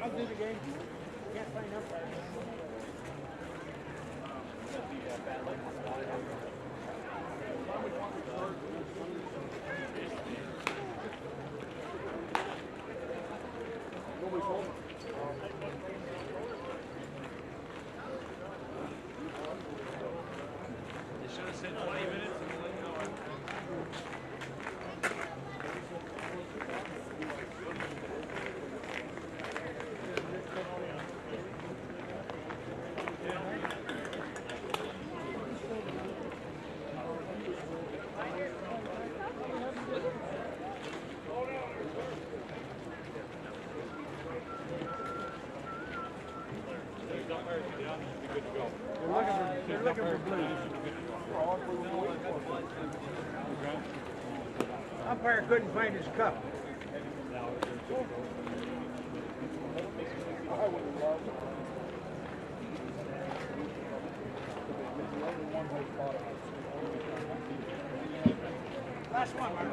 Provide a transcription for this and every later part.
I'll do the game. Can't sign up. should have said 20 minutes and we'll let you know. They're looking for blue. Umpire couldn't find his cup. Last one, Mark.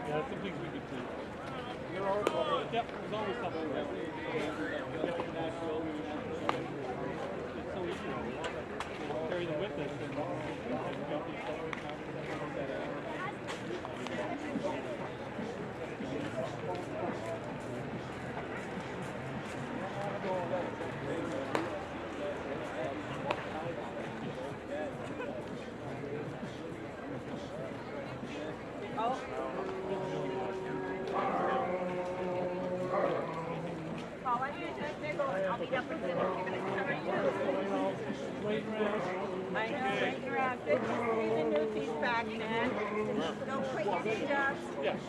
Yeah, some things we could do. Yep, there's always something that we it's so easy. Carry them with us. I'll be up within a few minutes. I know, waiting around. Good to see the newsies back, man. Don't quit your day jobs. Yes.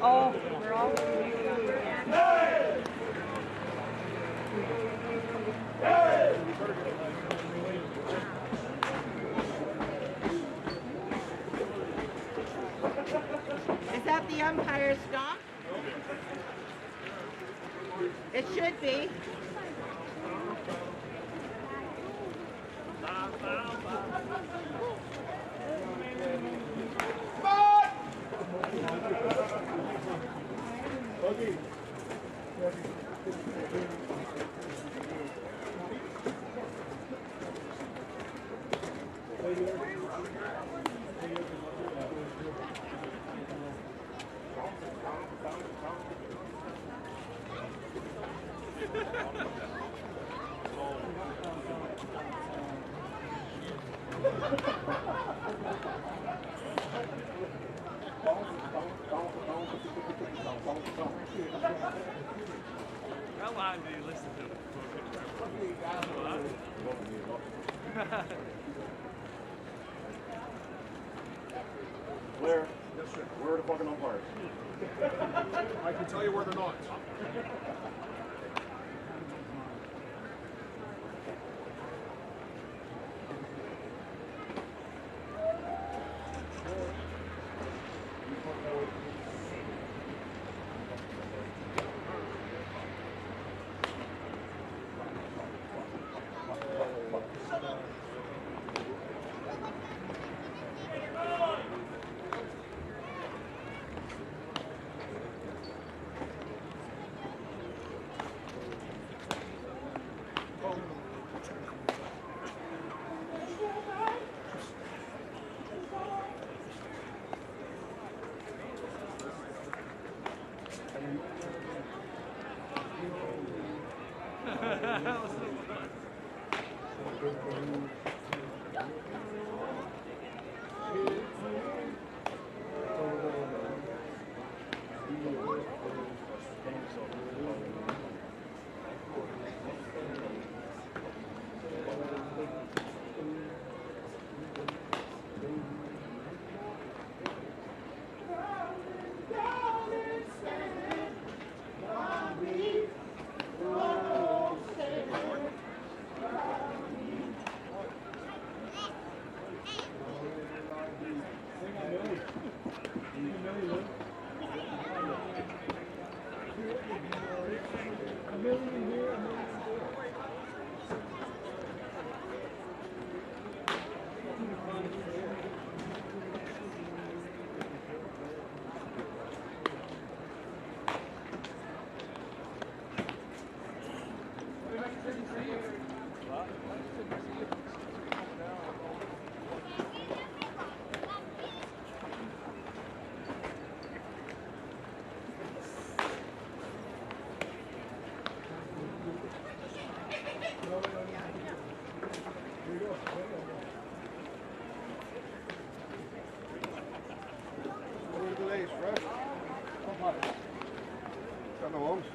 Oh, we're all Is that the umpire's stomp? It should be. How long do you listen to it? Blair, yes, sir. Where are the fucking umpires? I can tell you where they're not. Got no arms.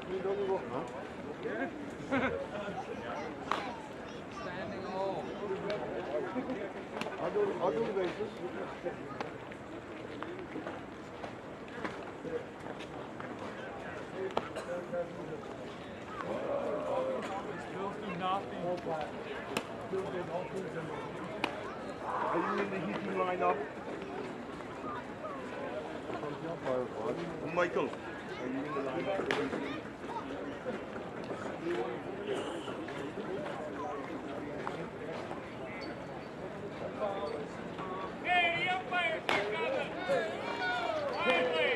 You don't look, no? I'll do the bases. Bills do nothing. Are you in the heating lineup? Michael, are you in the lineup? Hey, the umpires are coming. Quietly.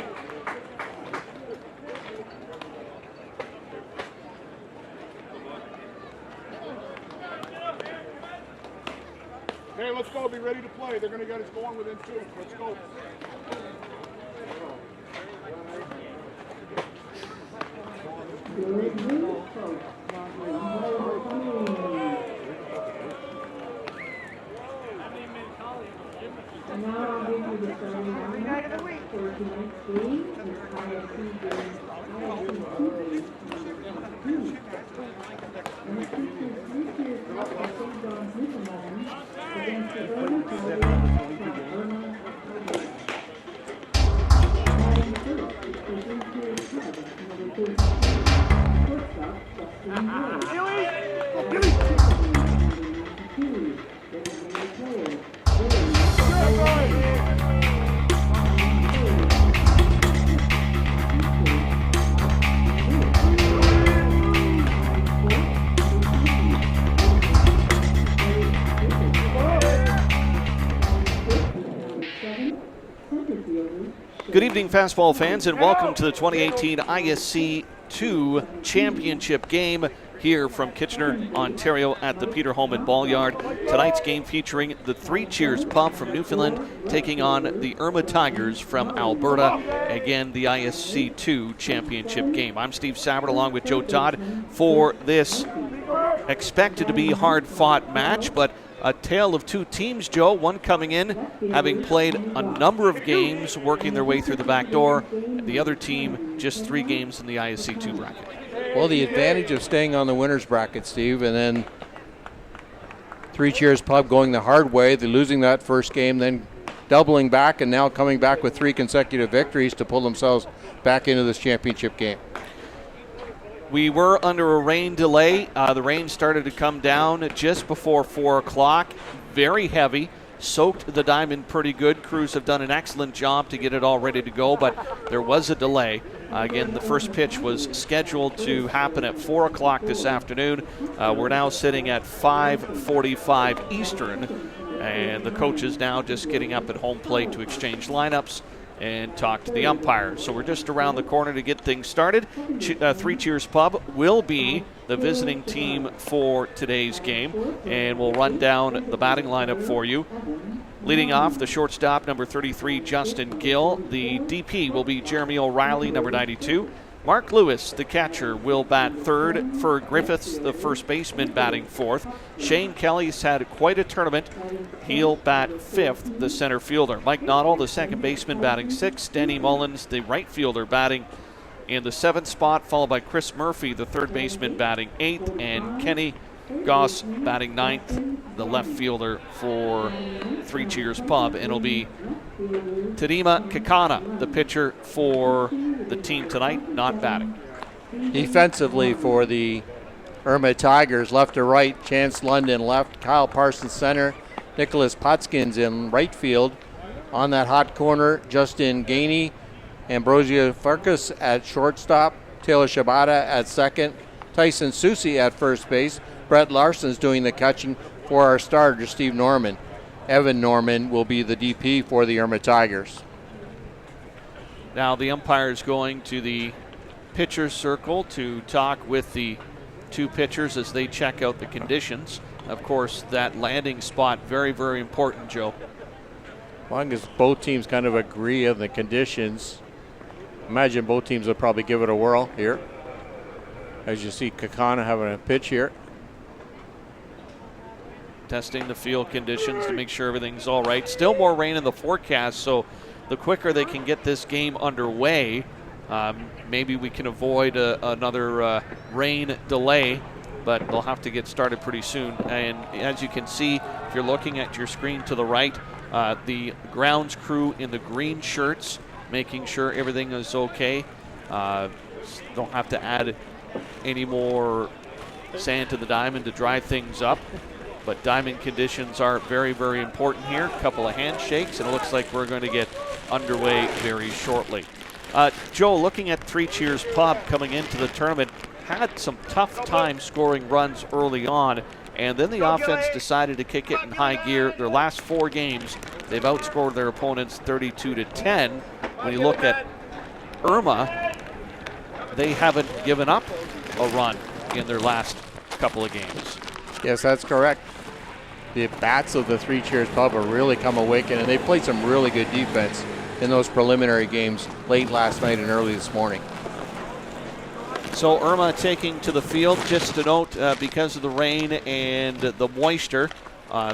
Okay, let's go. Be ready to play. They're going to get us going within 2. Let's go. Now I'll give you the starting lineup for tonight's game. It's ISC game, ISC 2 game, and it features 3 tiers up for St. John's Newfoundland against the Irma Tigers from Irma. Batting first is the 3 tiers club, number 32, shortstop Justin Gill. Designated player, Good evening, fastball fans, and welcome to the 2018 ISC 2 Championship game here from Kitchener, Ontario at the Peter Holman Ball Yard. Tonight's game featuring the Three Cheers Pub from Newfoundland taking on the Irma Tigers from Alberta. Again, the ISC 2 Championship game. I'm Steve Sabbert along with Joe Todd for this expected to be hard-fought match, but a tale of two teams, Joe. One coming in, having played a number of games, working their way through the back door. The other team, just 3 games in the ISC 2 bracket. Well, the advantage of staying on the winner's bracket, Steve, and then Three Cheers Pub going the hard way, they're losing that first game, then doubling back, and now coming back with 3 consecutive victories to pull themselves back into this championship game. We were under a rain delay. The rain started to come down just before 4 o'clock. Very heavy. Soaked the diamond pretty good. Crews have done an excellent job to get it all ready to go, but there was a delay. Again, the first pitch was scheduled to happen at 4 o'clock this afternoon. We're now sitting at 5:45 Eastern, and the coaches now just getting up at home plate to exchange lineups and talk to the umpires. So we're just around the corner to get things started. Three Cheers Pub will be the visiting team for today's game, and we'll run down the batting lineup for you. Leading off, the shortstop, number 33, Justin Gill. The DP will be Jeremy O'Reilly, number 92. Mark Lewis, the catcher, will bat third. Ferg Griffiths, the first baseman, batting fourth. Shane Kelly's had quite a tournament. He'll bat fifth, the center fielder. Mike Noddle, the second baseman, batting sixth. Danny Mullins, the right fielder, batting in the 7th spot, followed by Chris Murphy, the third baseman, batting 8th, and Kenny Goss batting 9th, the left fielder for Three Cheers Pub. And it'll be Tadima Kakana, the pitcher for the team tonight, not batting. Defensively for the Irma Tigers, left to right, Chance London left, Kyle Parsons center, Nicholas Potskins in right field. On that hot corner, Justin Gainey, Ambrosia Farkas at shortstop, Taylor Shabata at second, Tyson Susi at first base. Brett Larson's doing the catching for our starter, Steve Norman. Evan Norman will be the DP for the Irma Tigers. Now the umpire's going to the pitcher's circle to talk with the 2 pitchers as they check out the conditions. Of course, that landing spot, very, very important, Joe. As long as both teams kind of agree on the conditions, imagine both teams will probably give it a whirl here. As you see Kakana having a pitch here. Testing the field conditions to make sure everything's all right. Still more rain in the forecast, so the quicker they can get this game underway, maybe we can avoid another rain delay, but they'll have to get started pretty soon. And as you can see, if you're looking at your screen to the right, the grounds crew in the green shirts, making sure everything is okay. Don't have to add any more sand to the diamond to dry things up. But diamond conditions are very, very important here. A couple of handshakes, and it looks like we're going to get underway very shortly. Joe, looking at Three Cheers Pub coming into the tournament, had some tough time scoring runs early on, and then the offense decided to kick it in high gear. Their last 4 games, they've outscored their opponents 32-10. When you look at Irma, they haven't given up a run in their last couple of games. Yes, that's correct. The bats of the Three Cheers Pub have really come awakened, and they played some really good defense in those preliminary games late last night and early this morning. So Irma taking to the field. Just to note, because of the rain and the moisture,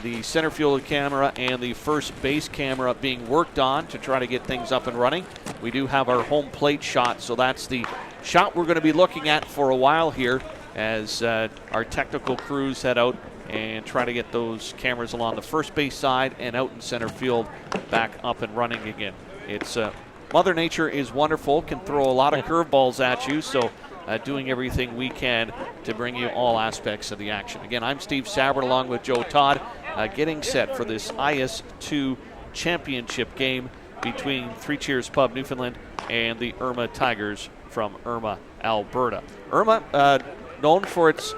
the center field camera and the first base camera being worked on to try to get things up and running. We do have our home plate shot, so that's the shot we're going to be looking at for a while here as our technical crews head out and try to get those cameras along the first base side and out in center field back up and running again. It's Mother Nature is wonderful, can throw a lot of curveballs at you, so doing everything we can to bring you all aspects of the action. Again, I'm Steve Sabbert along with Joe Todd, getting set for this IS2 championship game between Three Cheers Pub Newfoundland and the Irma Tigers from Irma, Alberta. Irma, known for its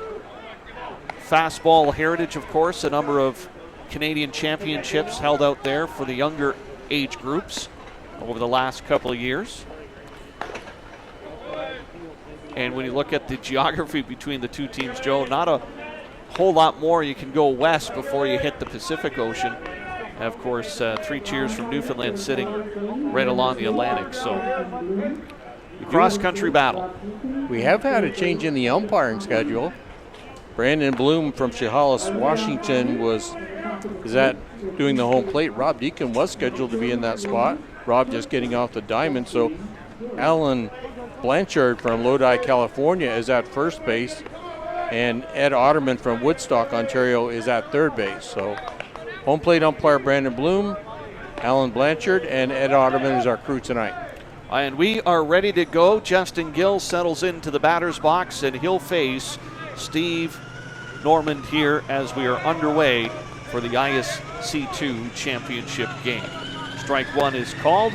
fastball heritage, of course, a number of Canadian championships held out there for the younger age groups over the last couple of years. And when you look at the geography between the two teams, Joe, not a whole lot more. You can go west before you hit the Pacific Ocean. And of course, Three Cheers from Newfoundland sitting right along the Atlantic. So, cross-country battle. We have had a change in the umpiring schedule. Brandon Bloom from Chehalis, Washington is doing the home plate. Rob Deacon was scheduled to be in that spot. Rob just getting off the diamond. So Alan Blanchard from Lodi, California is at first base. And Ed Otterman from Woodstock, Ontario is at third base. So home plate umpire Brandon Bloom, Alan Blanchard, and Ed Otterman is our crew tonight. And we are ready to go. Justin Gill settles into the batter's box, and he'll face Steve Normand here as we are underway for the ISC2 championship game. Strike one is called,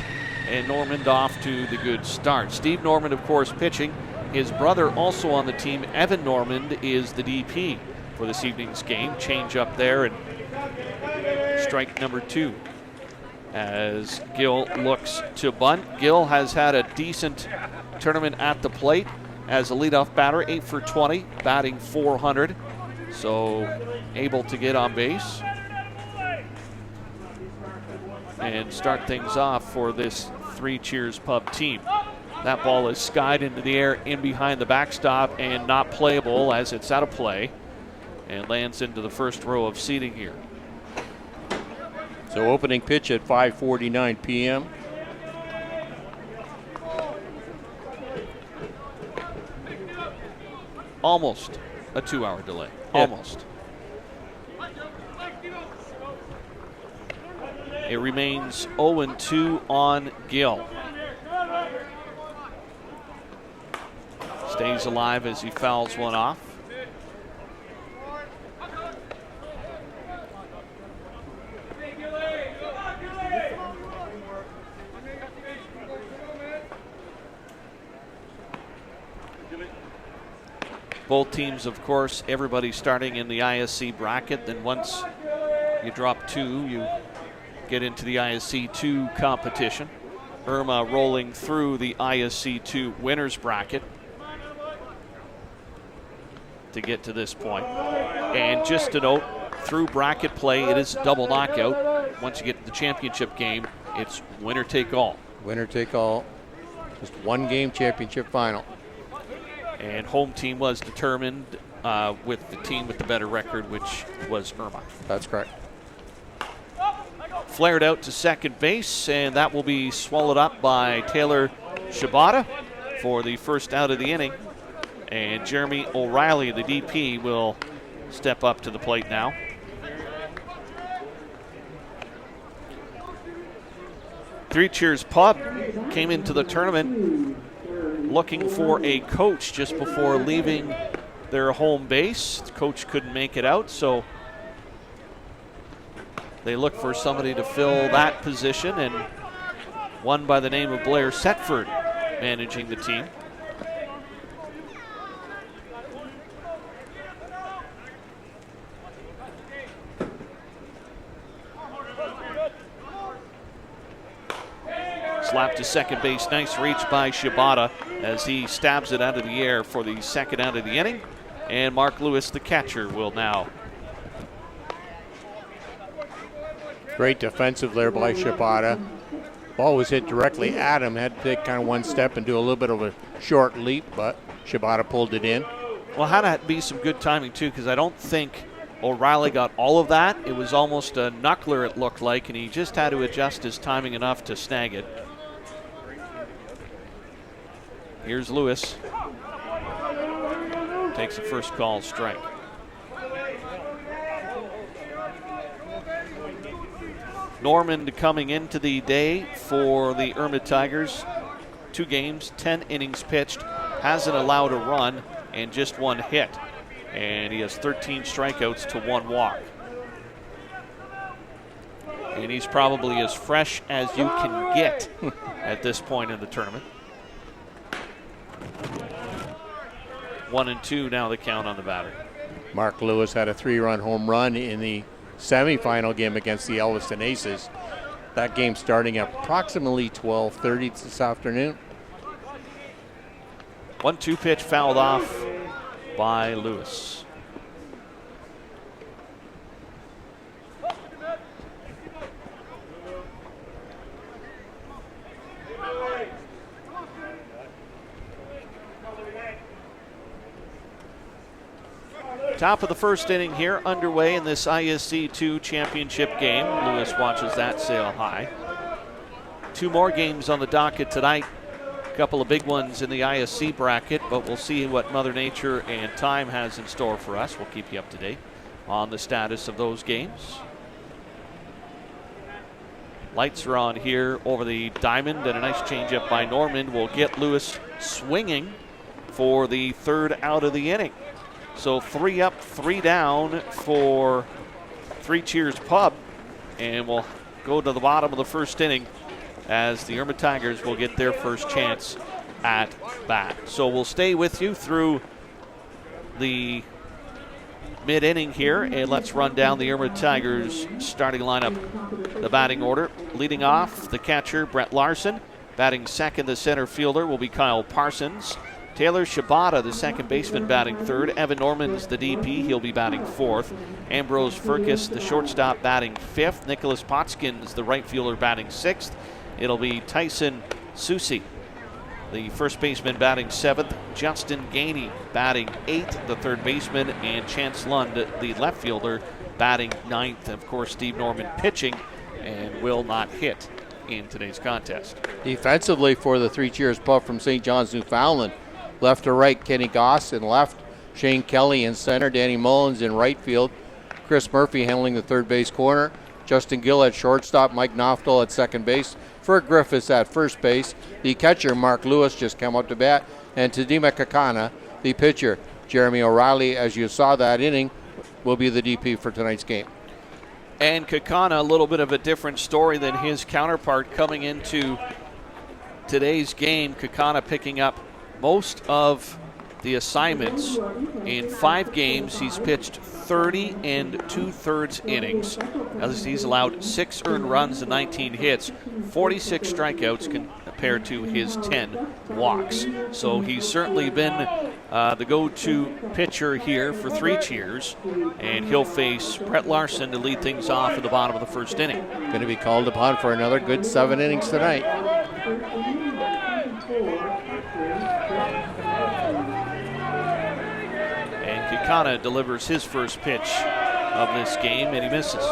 and Normand off to the good start. Steve Normand, of course, pitching. His brother also on the team, Evan Normand, is the DP for this evening's game. Change up there, and strike number 2 as Gill looks to bunt. Gill has had a decent tournament at the plate as a leadoff batter, 8 for 20, batting .400, so able to get on base and start things off for this Three Cheers Pub team. That ball is skied into the air in behind the backstop and not playable as it's out of play and lands into the first row of seating here. So opening pitch at 5:49 p.m. Almost a 2-hour delay. Yeah. Almost. It remains 0-2 on Gill. Stays alive as he fouls one off. Both teams, of course, everybody starting in the ISC bracket. Then once you drop 2, you get into the ISC 2 competition. Irma rolling through the ISC 2 winners bracket to get to this point. And just to note, through bracket play, it is double knockout. Once you get to the championship game, it's winner take all. Winner take all. Just one game championship final. And home team was determined with the team with the better record, which was Irma. That's correct. Flared out to second base, and that will be swallowed up by Taylor Shibata. for the first out of the inning. And Jeremy O'Reilly, the DP, will step up to the plate now. Three Cheers Pub came into the tournament looking for a coach just before leaving their home base. The coach couldn't make it out, so they looked for somebody to fill that position, and one by the name of Blair Setford managing the team. Slap to second base. Nice reach by Shibata as he stabs it out of the air for the second out of the inning. And Mark Lewis, the catcher, will now. Great defensive there by Shibata. Ball was hit directly at him. Had to take kind of one step and do a little bit of a short leap, but Shibata pulled it in. Well, had to be some good timing, too, because I don't think O'Reilly got all of that. It was almost a knuckler, it looked like, and he just had to adjust his timing enough to snag it. Here's Lewis. Takes the first call, strike. Normand coming into the day for the Irma Tigers. 2 games, 10 innings pitched, hasn't allowed a run, and just 1 hit. And he has 13 strikeouts to 1 walk. And he's probably as fresh as you can get at this point in the tournament. 1-2 now the count on the batter. Mark Lewis had a 3-run home run in the semifinal game against the Elviston Aces. That game starting at approximately 12:30 this afternoon. 1-2 pitch fouled off by Lewis. Top of the first inning here, underway in this ISC 2 championship game. Lewis watches that sail high. 2 more games on the docket tonight. A couple of big ones in the ISC bracket, but we'll see what Mother Nature and time has in store for us. We'll keep you up to date on the status of those games. Lights are on here over the diamond, and a nice changeup by Normand will get Lewis swinging for the 3rd out of the inning. So 3 up, 3 down for 3 Cheers Pub, and we'll go to the bottom of the first inning as the Irma Tigers will get their first chance at bat. So we'll stay with you through the mid-inning here, and let's run down the Irma Tigers starting lineup. The batting order, leading off, the catcher, Brett Larson. Batting second, the center fielder will be Kyle Parsons. Taylor Shibata, the second baseman, batting 3rd. Evan Normand's the DP. He'll be batting 4th. Ambrose Furcus, the shortstop, batting 5th. Nicholas Potskins, the right fielder, batting 6th. It'll be Tyson Susi, the first baseman, batting 7th. Justin Gainey batting 8th, the third baseman. And Chance Lund, the left fielder, batting 9th. Of course, Steve Normand pitching and will not hit in today's contest. Defensively for the 3 Cheers Pub from St. John's, Newfoundland. Left to right, Kenny Goss in left, Shane Kelly in center, Danny Mullins in right field, Chris Murphy handling the third base corner, Justin Gill at shortstop, Mike Knoftel at second base, Ferg Griffiths at first base, the catcher, Mark Lewis, just came up to bat, and Tadima Kakana, the pitcher. Jeremy O'Reilly, as you saw that inning, will be the DP for tonight's game. And Kakana, a little bit of a different story than his counterpart coming into today's game. Kakana picking up most of the assignments. In 5 games, he's pitched 30 2/3 innings. As he's allowed 6 earned runs and 19 hits, 46 strikeouts compared to his 10 walks. So he's certainly been the go-to pitcher here for 3 Cheers, and he'll face Brett Larson to lead things off at the bottom of the first inning. Going to be called upon for another good 7 innings tonight. Kakana delivers his first pitch of this game, and he misses.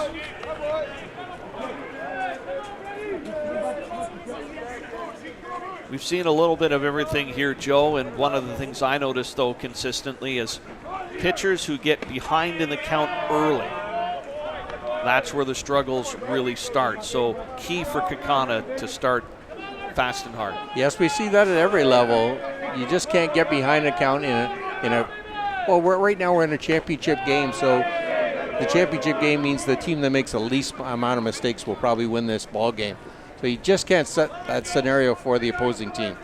We've seen a little bit of everything here, Joe, and one of the things I noticed, though, consistently is pitchers who get behind in the count early. That's where the struggles really start. So key for Kakana to start fast and hard. Yes, we see that at every level. You just can't get behind the count well, right now we're in a championship game, so the championship game means the team that makes the least amount of mistakes will probably win this ball game. So you just can't set that scenario for the opposing team.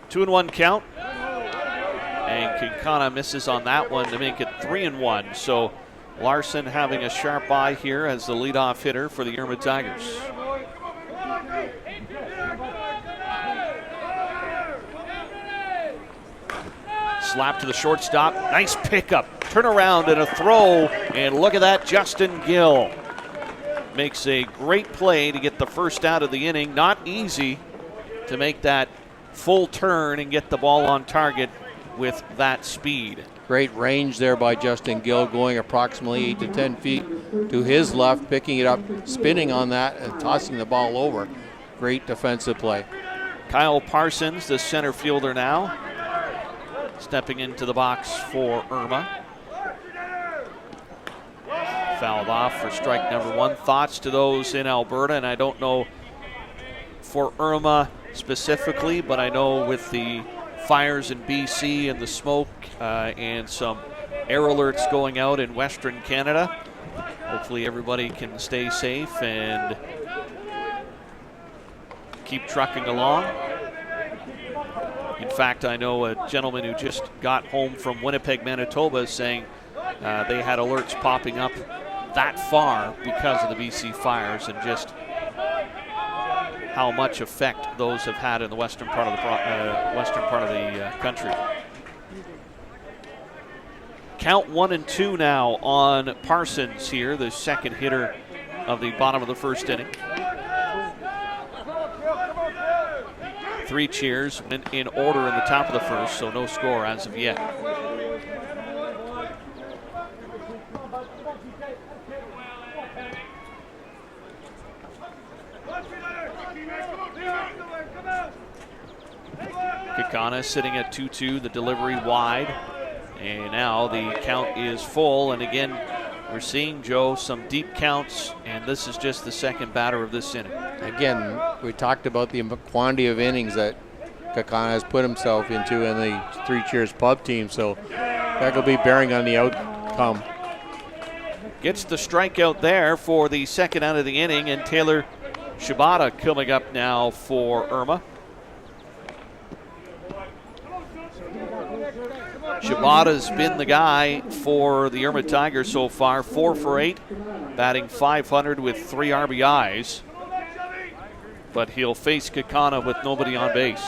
2-1 count. And Kinkana misses on that one to make it 3-1. So Larson having a sharp eye here as the leadoff hitter for the Irma Tigers. Slap to the shortstop. Nice pickup. Turn around and a throw. And look at that, Justin Gill makes a great play to get the first out of the inning. Not easy to make that full turn and get the ball on target with that speed. Great range there by Justin Gill, going approximately 8 to 10 feet to his left, picking it up, spinning on that, and tossing the ball over. Great defensive play. Kyle Parsons, the center fielder now, stepping into the box for Irma. Fouled off for strike number one. Thoughts to those in Alberta, and I don't know for Irma specifically, but I know with the fires in BC and the smoke and some air alerts going out in Western Canada, hopefully everybody can stay safe and keep trucking along. In fact, I know a gentleman who just got home from Winnipeg, Manitoba, saying they had alerts popping up that far because of the BC fires, and just how much effect those have had in the western part of the country. Count 1-2 now on Parsons here, the second hitter of the bottom of the first inning. 3 cheers in order in the top of the first, so no score as of yet. Kakana sitting at 2-2, the delivery wide, and now the count is full. And again, we're seeing, Joe, some deep counts, and this is just the second batter of this inning. Again, We talked about the quantity of innings that Kakana has put himself into in the Three Cheers Pub team, so that will be bearing on the outcome. Gets the strikeout there for the second out of the inning, and Taylor Shibata coming up now for Irma. Shibata's been the guy for the Irma Tigers so far, 4 for 8, batting .500 with 3 RBIs. But he'll face Kakana with nobody on base.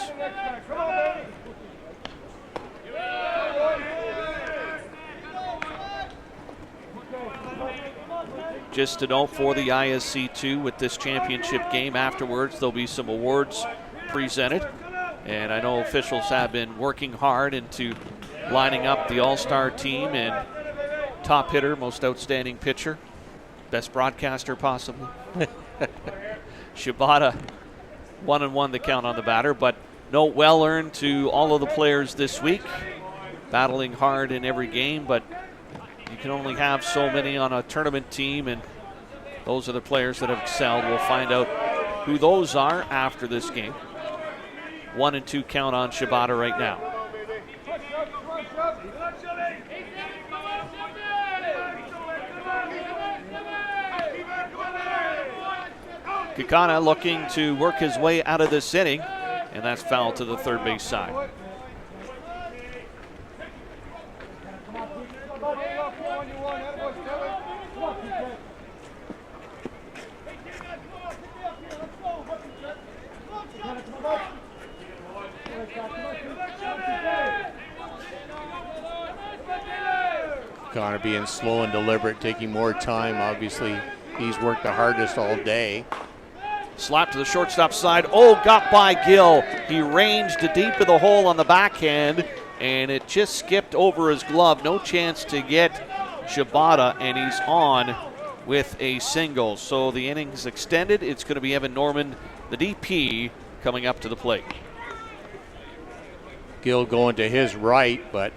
Just to note for the ISC2, with this championship game afterwards, there'll be some awards presented. And I know officials have been working hard into lining up the all-star team and top hitter, most outstanding pitcher, best broadcaster possibly. Shibata 1-1 the count on the batter, but no well earned to all of the players this week. Battling hard in every game, but you can only have so many on a tournament team, and those are the players that have excelled. We'll find out who those are after this game. 1-2 count on Shibata right now. Kakana looking to work his way out of this inning, and that's foul to the third base side. Kakana being slow and deliberate, taking more time. Obviously, he's worked the hardest all day. Slap to the shortstop side. Oh, got by Gill. He ranged deep in the hole on the backhand, and it just skipped over his glove. No chance to get Shibata, and he's on with a single. So the innings extended. It's going to be Evan Norman, the DP, coming up to the plate. Gill going to his right, but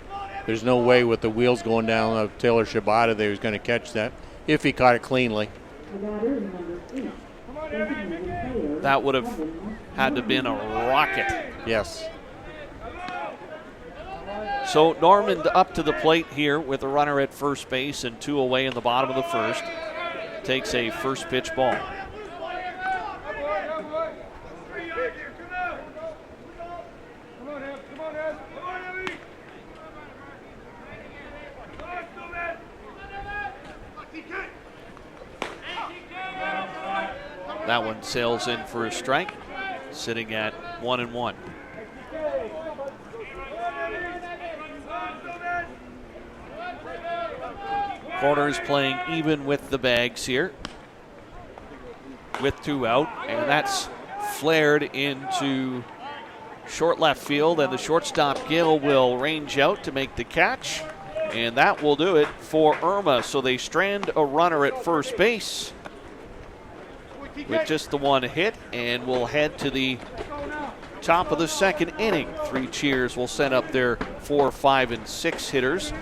there's no way with the wheels going down of Taylor Shabata that he was going to catch that if he caught it cleanly. That would have had to have been a rocket. Yes. So Norman up to the plate here with a runner at first base and 2 away in the bottom of the first. Takes a first pitch ball. That one sails in for a strike, sitting at 1-1. Corners playing even with the bags here with 2 out, and that's flared into short left field, and the shortstop Gill will range out to make the catch, and that will do it for Irma. So they strand a runner at first base with just the 1 hit, and we'll head to the top of the second inning. 3 cheers will send up their 4, 5, and 6 hitters.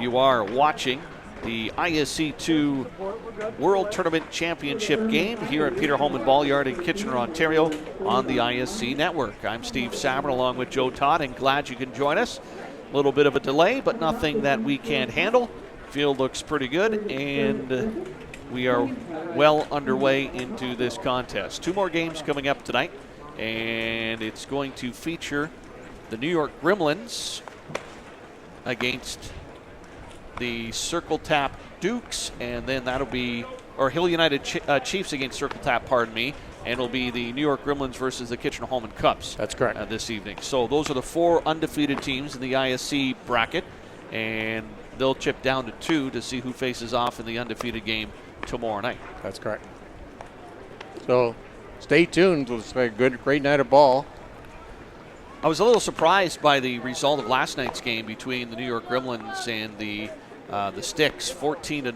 You are watching the ISC 2 World Tournament Championship game here at Peter Holman Ball-Yard in Kitchener, Ontario on the ISC Network. I'm Steve Savran along with Joe Todd, and glad you can join us. A little bit of a delay, but nothing that we can't handle. Field looks pretty good, and we are well underway into this contest. 2 more games coming up tonight, and it's going to feature the New York Gremlins against the Circle Tap Dukes, and then that'll be, or Hill United Chiefs against Circle Tap, pardon me, and it'll be the New York Gremlins versus the Kitchener Holman Cubs. That's correct. This evening. So those are the 4 undefeated teams in the ISC bracket, and they'll chip down to 2 to see who faces off in the undefeated game tomorrow night. That's correct. So stay tuned. It's a great night of ball. I was a little surprised by the result of last night's game between the New York Gremlins and the Sticks, 14-0.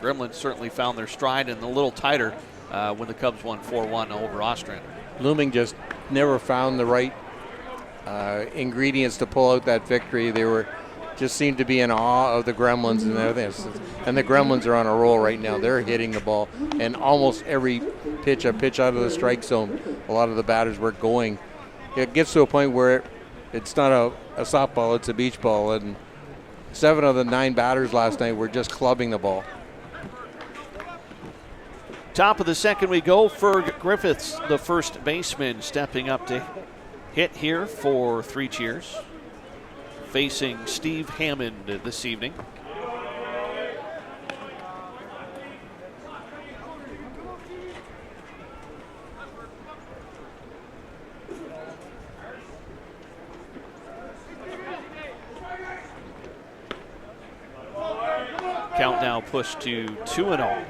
Gremlins certainly found their stride, and a little tighter when the Cubs won 4-1 over Ostrander. Blooming just never found the right ingredients to pull out that victory. They were just seemed to be in awe of the Gremlins and everything. And the Gremlins are on a roll right now. They're hitting the ball, and almost every pitch out of the strike zone, a lot of the batters were going. It gets to a point where it's not a softball, it's a beach ball, and 7 of the 9 batters last night were just clubbing the ball. Top of the second we go. Ferg Griffiths, the first baseman, stepping up to hit here for 3 cheers, facing Steve Hammond this evening. Count now pushed to 2-0.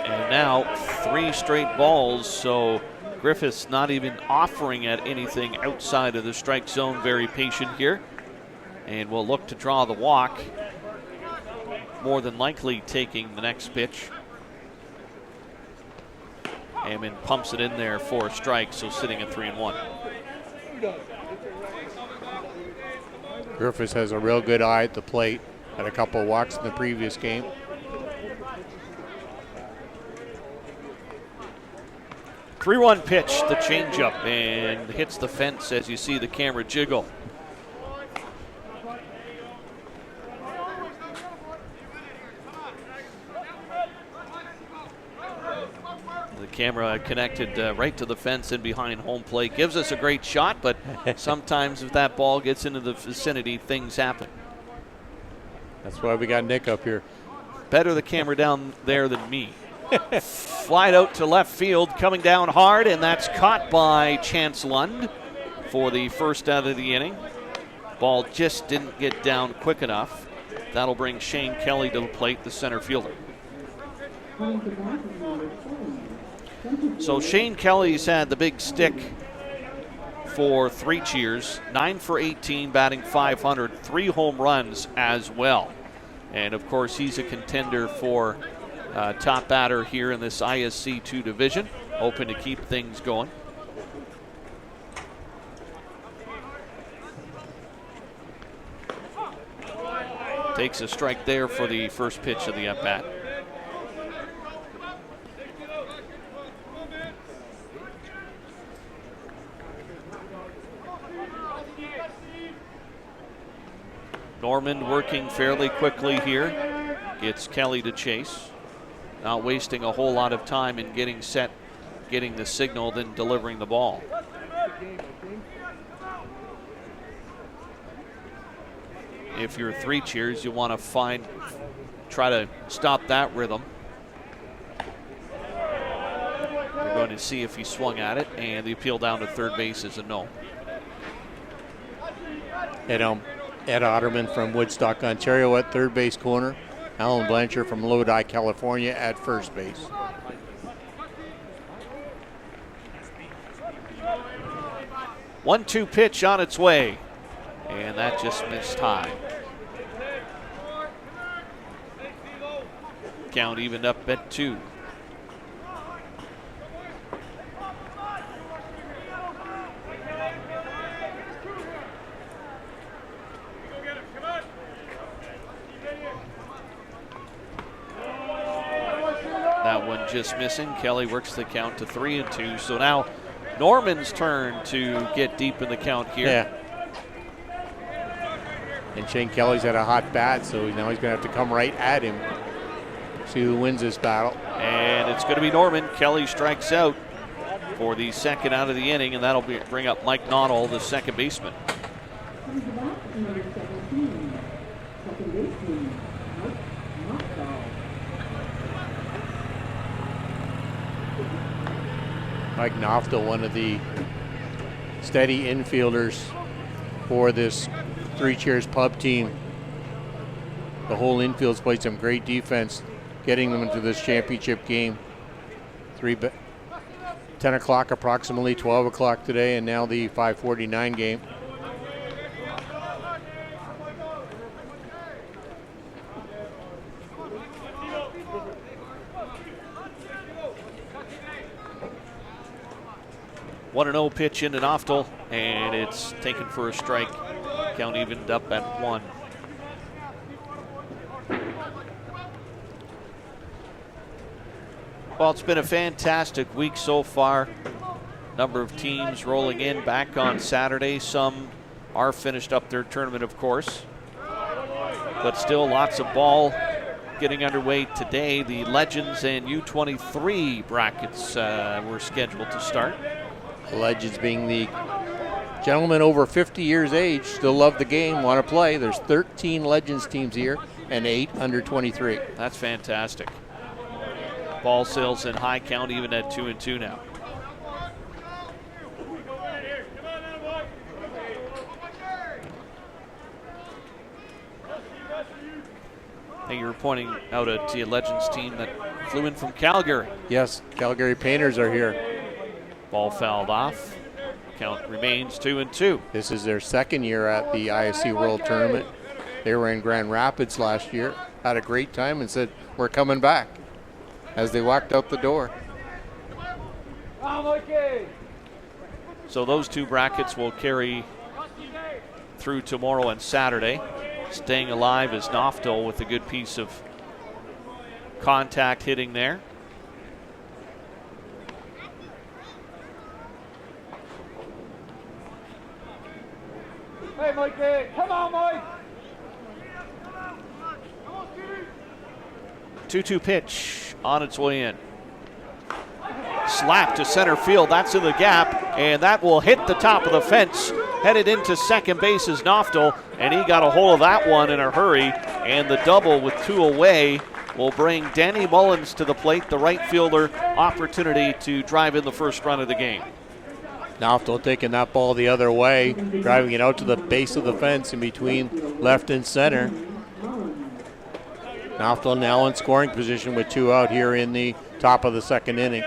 And now 3 straight balls, so Griffiths not even offering at anything outside of the strike zone. Very patient here, and will look to draw the walk, more than likely taking the next pitch. Hammond pumps it in there for a strike, so sitting at 3-1. Griffiths has a real good eye at the plate. Had a couple of walks in the previous game. Three-one pitch, the changeup, and hits the fence as you see the camera jiggle. The camera connected right to the fence and behind home plate. Gives us a great shot, but sometimes if that ball gets into the vicinity, things happen. That's why we got Nick up here. Better the camera down there than me. Flied out to left field, coming down hard, and that's caught by Chance Lund for the first out of the inning. Ball just didn't get down quick enough. That'll bring Shane Kelly to the plate, the center fielder. So Shane Kelly's had the big stick for 3 cheers, 9 for 18, batting .500, 3 home runs as well. And of course, he's a contender for top batter here in this ISC 2 division, hoping to keep things going. Takes a strike there for the first pitch of the at-bat. Norman working fairly quickly here. Gets Kelly to chase. Not wasting a whole lot of time in getting set, getting the signal, then delivering the ball. If you're 3 cheers, you want to try to stop that rhythm. We're going to see if he swung at it, and the appeal down to third base is a no. Ed Otterman from Woodstock, Ontario at third base corner. Alan Blanchard from Lodi, California at first base. One-two pitch on its way, and that just missed high. Count evened up at 2. That one just missing. Kelly works the count to 3-2. So now Norman's turn to get deep in the count here. Yeah. And Shane Kelly's had a hot bat, so now he's going to have to come right at him. See who wins this battle. And it's going to be Norman. Kelly strikes out for the second out of the inning, and that'll bring up Mike Noddle, the second baseman. Mike Knoftel, one of the steady infielders for this 3 Cheers pub team. The whole infield's played some great defense, getting them into this championship game. 10 o'clock approximately, 12 o'clock today, and now the 5:49 game. One 1-0 pitch into Knoftel, and it's taken for a strike. Count evened up at 1. Well, it's been a fantastic week so far. Number of teams rolling in back on Saturday. Some are finished up their tournament, of course. But still lots of ball getting underway today. The Legends and U23 brackets were scheduled to start. Legends being the gentlemen over 50 years age, still love the game, want to play. There's 13 Legends teams here and 8 under 23. That's fantastic. Ball sales in high count, even at 2-2 now. I think you were pointing out a Legends team that flew in from Calgary. Yes, Calgary Painters are here. Ball fouled off. Count remains 2-2. This is their second year at the ISC World Tournament. They were in Grand Rapids last year, had a great time, and said, "We're coming back," as they walked out the door. So those two brackets will carry through tomorrow and Saturday. Staying alive is Knoftel with a good piece of contact hitting there. Hey, Mikey, come on, Mike. 2-2 pitch on its way in. Slap to center field. That's in the gap, and that will hit the top of the fence. Headed into second base is Knoftel, and he got a hold of that one in a hurry. And the double with 2 away will bring Danny Mullins to the plate, the right fielder, opportunity to drive in the first run of the game. Knoftel taking that ball the other way, driving it out to the base of the fence in between left and center. Knoftel now in scoring position with 2 out here in the top of the second inning.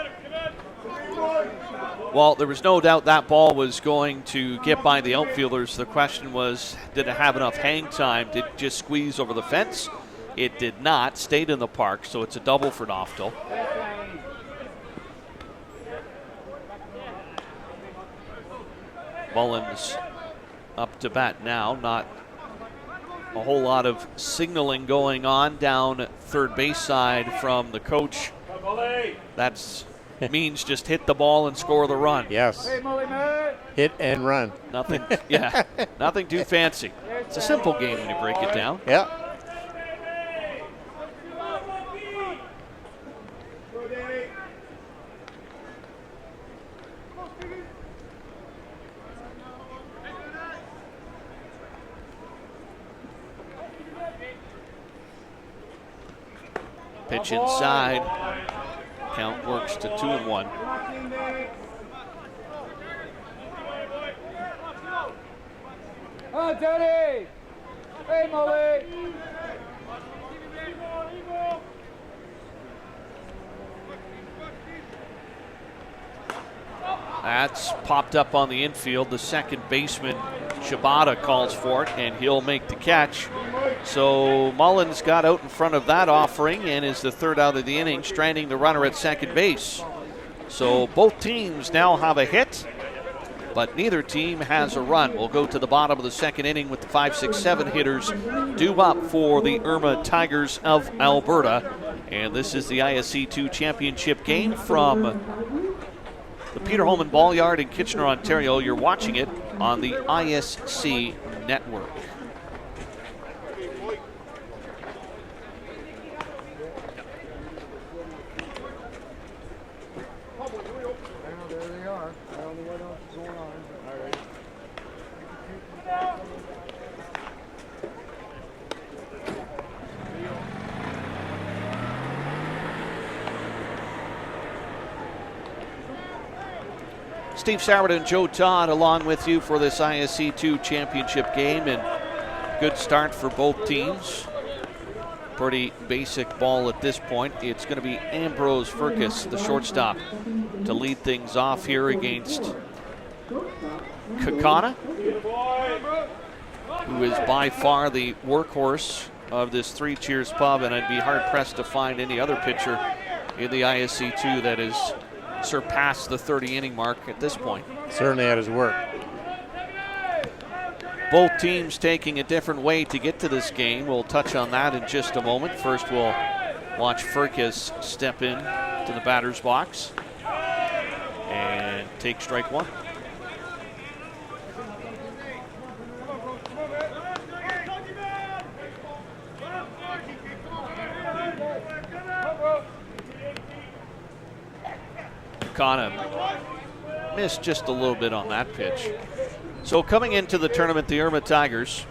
Well, there was no doubt that ball was going to get by the outfielders. The question was, did it have enough hang time? Did it just squeeze over the fence? It did not. Stayed in the park, so it's a double for Noftel. Mullins up to bat now. Not a whole lot of signaling going on down third base side from the coach. That's means just hit the ball and score the run. Yes. Hit and run. Nothing, yeah, nothing too fancy. It's a simple game when you break it down. Yeah. Pitch inside. Count works to 2-1. Oh, Tony! Hey, Molly! That's popped up on the infield. The second baseman, Shibata, calls for it, and he'll make the catch. So Mullins got out in front of that offering and is the third out of the inning, stranding the runner at second base. So both teams now have a hit, but neither team has a run. We'll go to the bottom of the second inning with the 5, 6, 7 hitters due up for the Irma Tigers of Alberta. And this is the ISC 2 championship game from the Peter Holman Ball Yard in Kitchener, Ontario. You're watching it on the ISC network. There they are. I don't know what else is going on. All right. Steve Sauerman and Joe Todd along with you for this ISC 2 championship game, and good start for both teams. Pretty basic ball at this point. It's going to be Ambrose Furcus, the shortstop, to lead things off here against Kakana, who is by far the workhorse of this Three Cheers pub, and I'd be hard-pressed to find any other pitcher in the ISC 2 that has surpassed the 30-inning mark at this point. Certainly at his work. Both teams taking a different way to get to this game. We'll touch on that in just a moment. First, we'll watch Furcus step in to the batter's box and take strike one. Kakana missed just a little bit on that pitch. So coming into the tournament, the Irma Tigers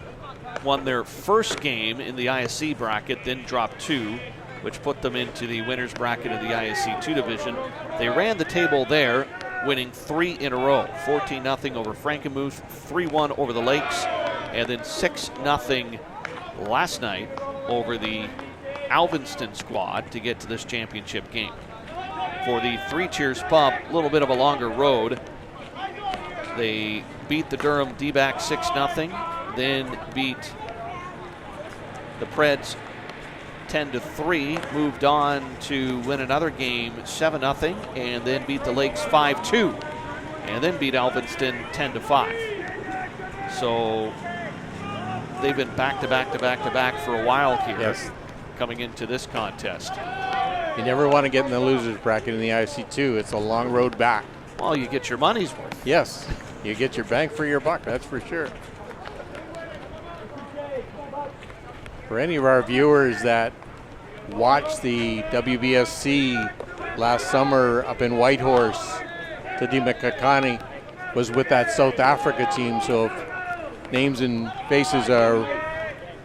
won their first game in the ISC bracket, then dropped 2, which put them into the winner's bracket of the ISC 2 division. They ran the table there, winning 3 in a row, 14-0 over Frankenmuth, 3-1 over the Lakes, and then 6-0 last night over the Alvinston squad to get to this championship game. For the Three Cheers pub, a little bit of a longer road. They beat the Durham D-backs 6-0, then beat the Preds 10-3, moved on to win another game 7-0, and then beat the Lakes 5-2, and then beat Alvinston 10-5. So they've been back-to-back for a while here. Yes. Coming into this contest. You never want to get in the loser's bracket in the IC2. It's a long road back. Well, you get your money's worth. Yes, you get your bang for your buck, that's for sure. For any of our viewers that watched the WBSC last summer up in Whitehorse, Tadima Kakani was with that South Africa team, so if names and faces are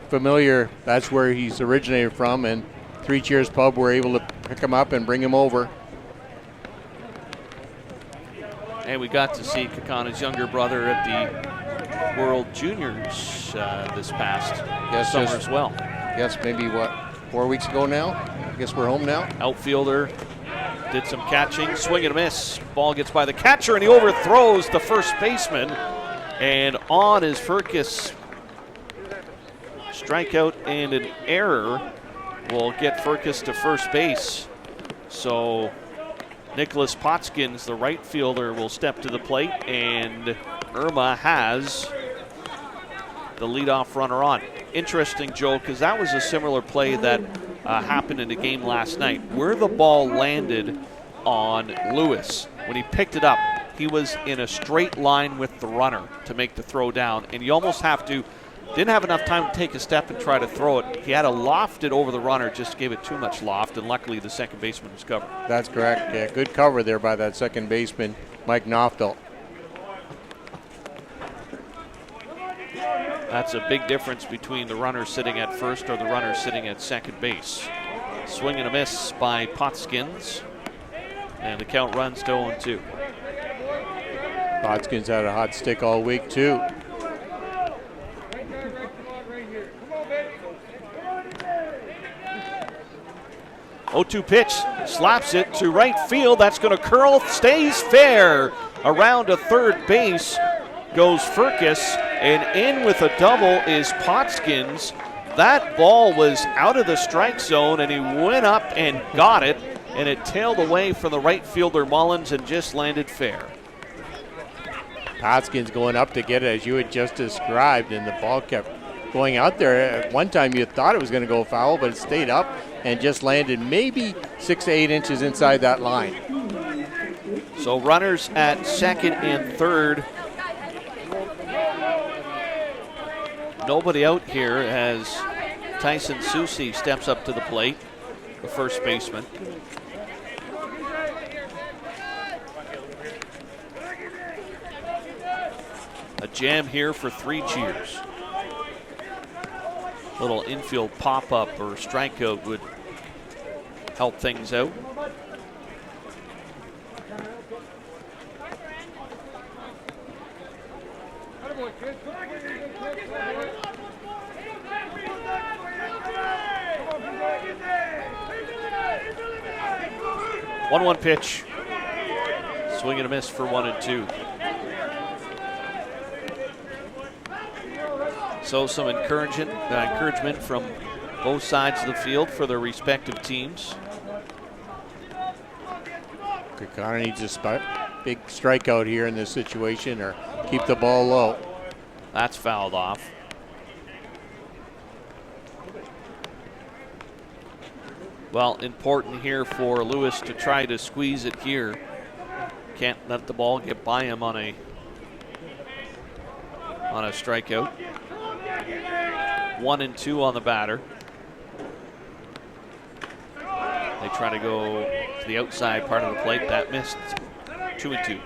familiar, that's where he's originated from, and Three Cheers Pub were able to pick him up and bring him over. And we got to see Kakana's younger brother at the World Juniors this past summer as well. Yes, maybe what, 4 weeks ago now? I guess we're home now. Outfielder, did some catching, swing and a miss. Ball gets by the catcher, and he overthrows the first baseman. And on is Furcus. Strikeout and an error will get Furcus to first base. So Nicholas Potskins, the right fielder, will step to the plate, and Irma has the leadoff runner on. Interesting, Joe, because that was a similar play that happened in the game last night, where the ball landed on Lewis. When he picked it up, he was in a straight line with the runner to make the throw down, and you almost have to, didn't have enough time to take a step and try to throw it. He had to loft it over the runner, just gave it too much loft, and luckily the second baseman was covered. That's correct. Yeah, good cover there by that second baseman, Mike Noftel. That's a big difference between the runner sitting at first or the runner sitting at second base. Swing and a miss by Potskins, and the count runs to 0-2. Potskins had a hot stick all week, too. 0-2 pitch, slaps it to right field. That's going to curl, stays fair. Around to third base goes Furcus, and in with a double is Potskins. That ball was out of the strike zone, and he went up and got it, and it tailed away from the right fielder Mullins and just landed fair. Potskins going up to get it, as you had just described, and the ball kept going out there. At one time you thought it was going to go foul, but it stayed up and just landed maybe 6 to 8 inches inside that line. So runners at second and third. Nobody out here as Tyson Susi steps up to the plate, the first baseman. A jam here for 3 cheers. Little infield pop-up or strikeout would help things out. One pitch. Swing and a miss for 1-2. So some encouragement from both sides of the field for their respective teams. Connor needs a big strikeout here in this situation, or keep the ball low. That's fouled off. Well, important here for Lewis to try to squeeze it here. Can't let the ball get by him on a strikeout. 1-2 on the batter. They try to go to the outside part of the plate. That missed. 2-2.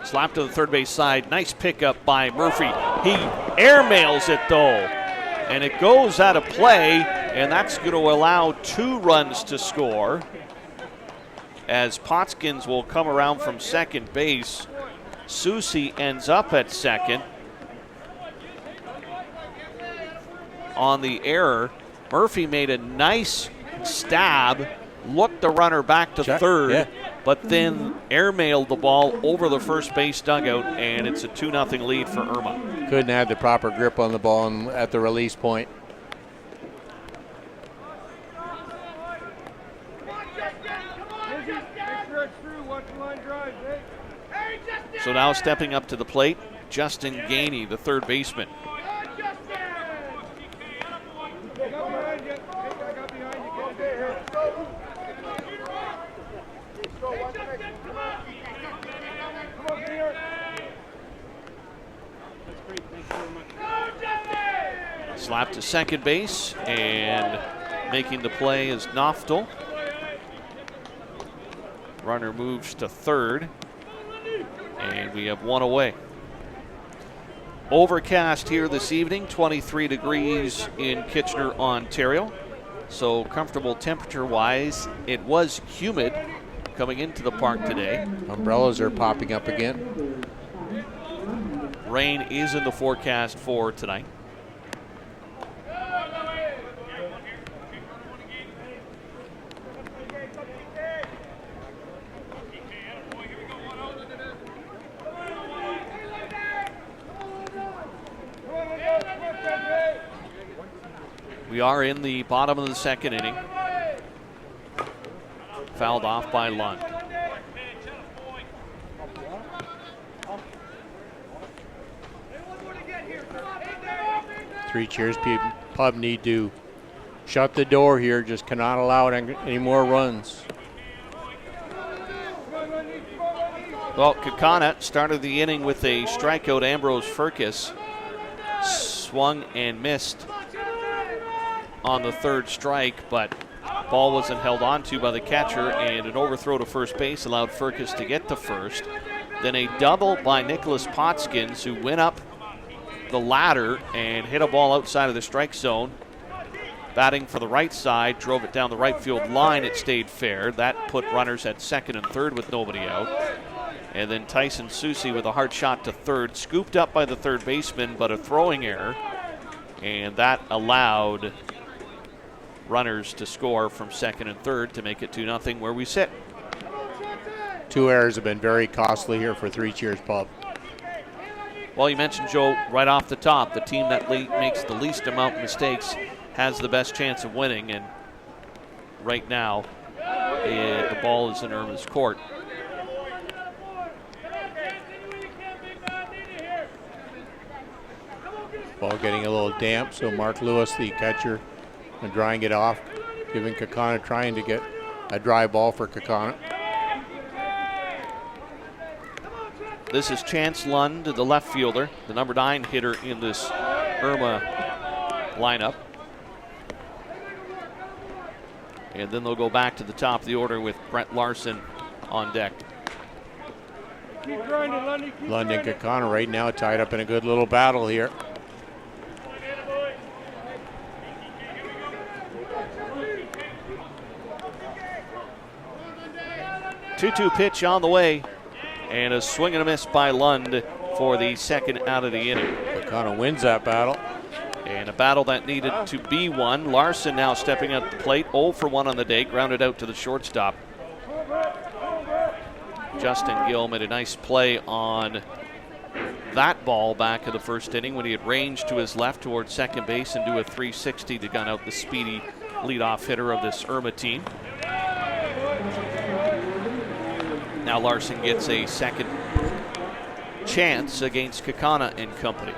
Slap to the third base side. Nice pickup by Murphy. He airmails it though, and it goes out of play, and that's going to allow 2 runs to score, as Potskins will come around from second base. Susi ends up at second. On the error, Murphy made a nice stab, looked the runner back to third, but then airmailed the ball over the first base dugout, and it's a 2-0 lead for Irma. Couldn't have the proper grip on the ball at the release point. So now stepping up to the plate, Justin Gainey, the third baseman. Slap to second base, and making the play is Noftel. Runner moves to third, and we have 1 away. Overcast here this evening, 23 degrees in Kitchener, Ontario. So comfortable temperature-wise. It was humid coming into the park today. Umbrellas are popping up again. Rain is in the forecast for tonight. We are in the bottom of the second inning. Fouled off by Lund. Three Cheers Pub need to shut the door here. Just cannot allow any more runs. Well, Kakana started the inning with a strikeout. Ambrose Furcus swung and missed on the third strike, but ball wasn't held on to by the catcher, and an overthrow to first base allowed Furcus to get to first. Then a double by Nicholas Potskins, who went up the ladder and hit a ball outside of the strike zone. Batting for the right side, drove it down the right field line. It stayed fair. That put runners at second and third with nobody out. And then Tyson Susie with a hard shot to third, scooped up by the third baseman, but a throwing error. And that allowed runners to score from second and third to make it 2-0 where we sit. Two errors have been very costly here for Three Cheers Pub. Well, you mentioned, Joe, right off the top, the team that makes the least amount of mistakes has the best chance of winning, and right now the ball is in Irma's court. Ball getting a little damp, so Mark Lewis, the catcher, and drying it off, giving Kakana, trying to get a dry ball for Kakana. This is Chance Lund, the left fielder, the number 9 hitter in this Irma lineup. And then they'll go back to the top of the order with Brett Larson on deck. Keep grinding, Lundy. Lund and Kakana right now tied up in a good little battle here. 2-2 pitch on the way, and a swing and a miss by Lund for the second out of the inning. Kakana wins that battle. And a battle that needed to be won. Larson now stepping up the plate, 0 for 1 on the day, grounded out to the shortstop. Justin Gill made a nice play on that ball back in the first inning when he had ranged to his left towards second base and do a 360 to gun out the speedy leadoff hitter of this Irma team. Now Larson gets a second chance against Kakana and company.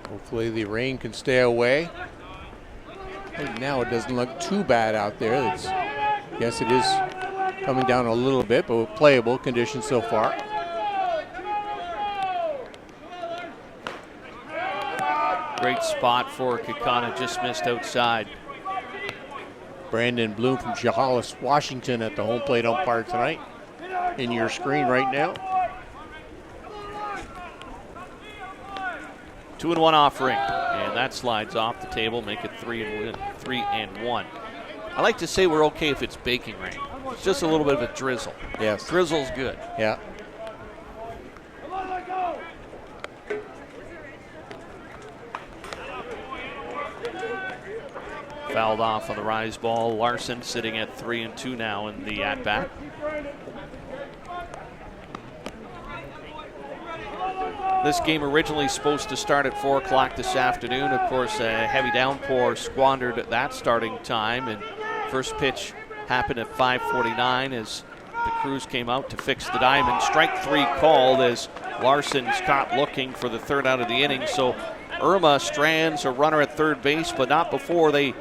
Hopefully the rain can stay away. Right now it doesn't look too bad out there. Yes, it is coming down a little bit, but with playable conditions so far. Great spot for Kakana, just missed outside. Brandon Bloom from Chehalis, Washington at the home plate umpire tonight. In your screen right now. 2-1 offering, and that slides off the table, make it 3-1. I like to say we're okay if it's baking rain. It's just a little bit of a drizzle. Yes. Drizzle's good. Yeah. Fouled off on the rise ball. Larson sitting at 3-2 now in the at-bat. This game originally supposed to start at 4 o'clock this afternoon. Of course, a heavy downpour squandered that starting time, and first pitch happened at 5:49 as the crews came out to fix the diamond. Strike 3 called as Larson's caught looking for the third out of the inning. So Irma strands a runner at third base, but not before they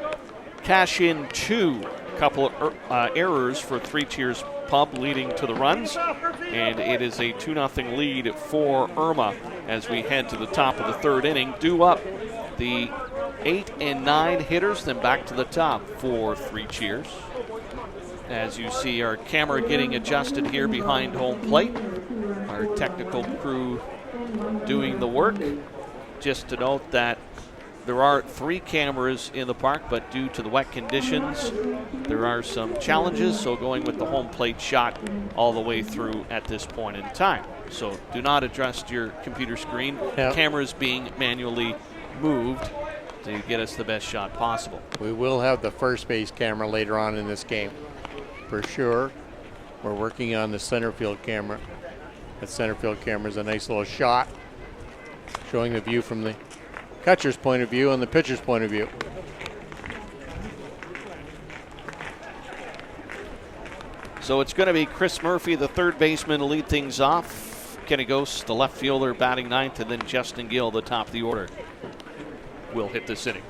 cash in 2. A couple of errors for Three Cheers Pub leading to the runs, and it is a 2-0 lead for Irma as we head to the top of the third inning. Due up the 8 and 9 hitters, then back to the top for Three Cheers. as you see our camera getting adjusted here behind home plate. Our technical crew doing the work. Just to note that there are 3 cameras in the park, but due to the wet conditions, there are some challenges, so going with the home plate shot all the way through at this point in time. So do not adjust your computer screen. Yep. Cameras being manually moved to get us the best shot possible. We will have the first base camera later on in this game, for sure. We're working on the center field camera. That center field camera is a nice little shot, showing the view from the catcher's point of view and the pitcher's point of view. So it's going to be Chris Murphy, the third baseman, to lead things off. Kenny Ghost, the left fielder, batting ninth, and then Justin Gill, the top of the order, will hit this inning.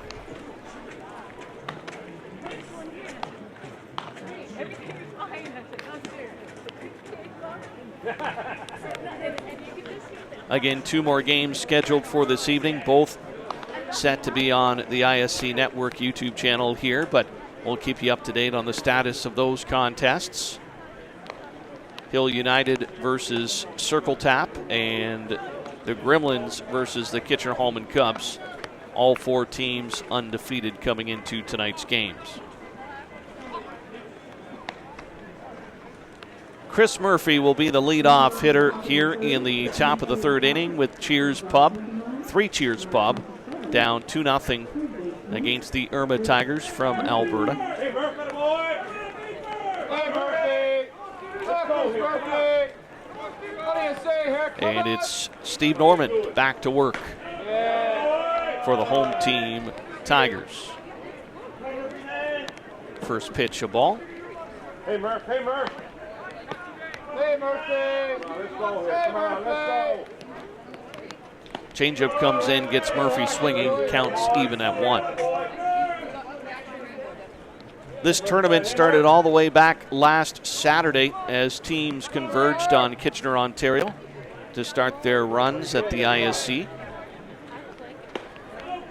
Again, 2 more games scheduled for this evening, both set to be on the ISC Network YouTube channel here, but we'll keep you up to date on the status of those contests. Hill United versus Circle Tap, and the Gremlins versus the Kitchener-Holman Cubs. All 4 teams undefeated coming into tonight's games. Chris Murphy will be the leadoff hitter here in the top of the 3rd inning with Cheers Pub, 3 Cheers Pub, down 2-0 against the Irma Tigers from Alberta. Hey, Murphy, boy! Hey, Murphy! Let's go, Murphy! What do you say here? Come And on. it's Steve Norman back to work for the home team Tigers. First pitch, a ball. Hey, Murph. Hey, Murph. Hey, Murphy! Let's go here. Hey, Come on, let's go. Changeup comes in, gets Murphy swinging, counts even at 1. This tournament started all the way back last Saturday as teams converged on Kitchener, Ontario to start their runs at the ISC.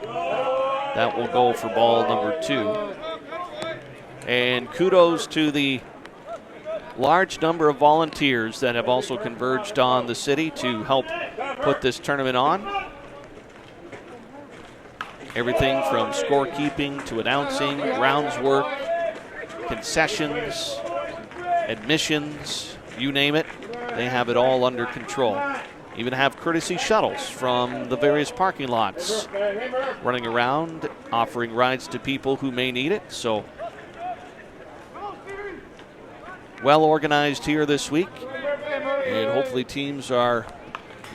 That will go for ball number 2. And kudos to the large number of volunteers that have also converged on the city to help put this tournament on. Everything from scorekeeping to announcing, grounds work, concessions, admissions, you name it, they have it all under control. Even have courtesy shuttles from the various parking lots running around, offering rides to people who may need it. So well organized here this week, and hopefully teams are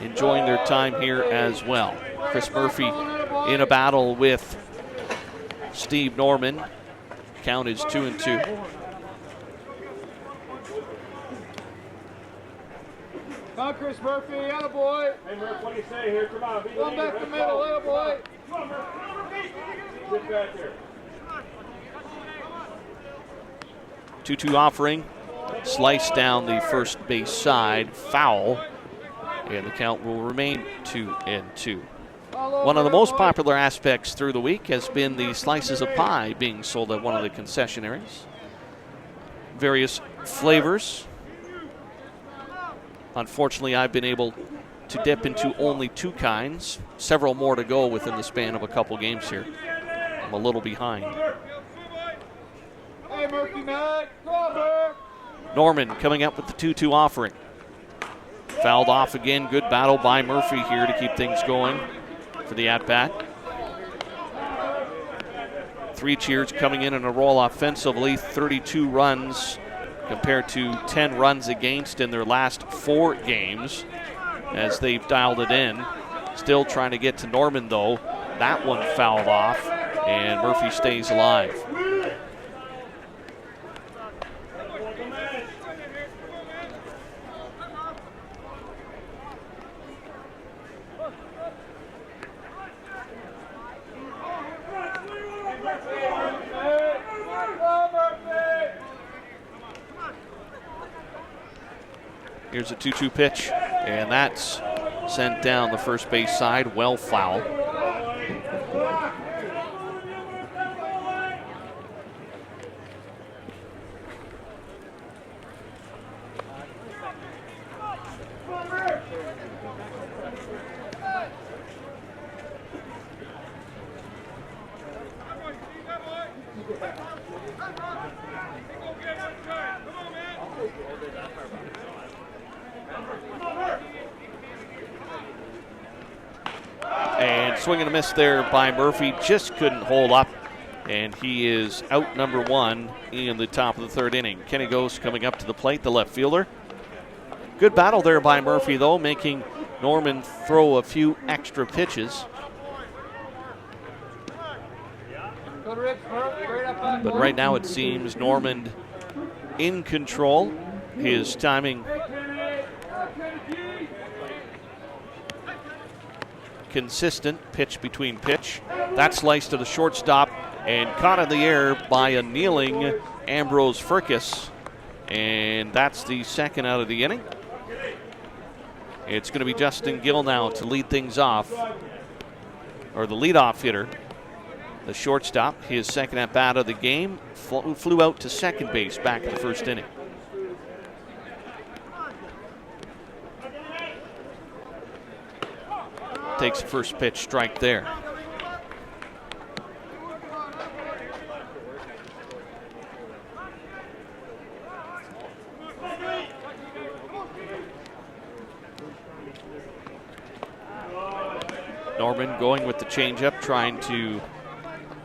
enjoying their time here as well. Chris Murphy in a battle with Steve Norman. Count is 2-2. Come on, Chris Murphy, attaboy. Hey, Murph, what do you say here? Come on, be the Come leader. back to Let's middle, go. attaboy. Come on, Murph. Get back here. 2-2 offering. Slice down the first base side. Foul. And the count will remain 2-2. One of the most popular aspects through the week has been the slices of pie being sold at one of the concessionaires. Various flavors. Unfortunately, I've been able to dip into only 2 kinds. Several more to go within the span of a couple games here. I'm a little behind. Hey, Murphy, man. Come on, Murph. Norman coming up with the 2-2 offering. Fouled off again. Good battle by Murphy here to keep things going for the at-bat. 3 Cheers coming in a roll offensively. 32 runs compared to 10 runs against in their last 4 games as they've dialed it in. Still trying to get to Norman, though. That one fouled off, and Murphy stays alive. Here's a 2-2 pitch, and that's sent down the first base side, well foul. And swing and a miss there by Murphy. Just couldn't hold up. And he is out number 1 in the top of the 3rd inning. Kenny Ghost coming up to the plate, the left fielder. Good battle there by Murphy, though, making Norman throw a few extra pitches. But right now it seems Norman in control. His timing consistent, pitch between pitch. That slice to the shortstop and caught in the air by a kneeling Ambrose Firkus. And that's the 2nd out of the inning. It's going to be Justin Gill now to lead things off, or the leadoff hitter. The shortstop, his 2nd at bat of the game, flew out to second base back in the 1st inning. Takes the first pitch, strike there. Norman going with the changeup, trying to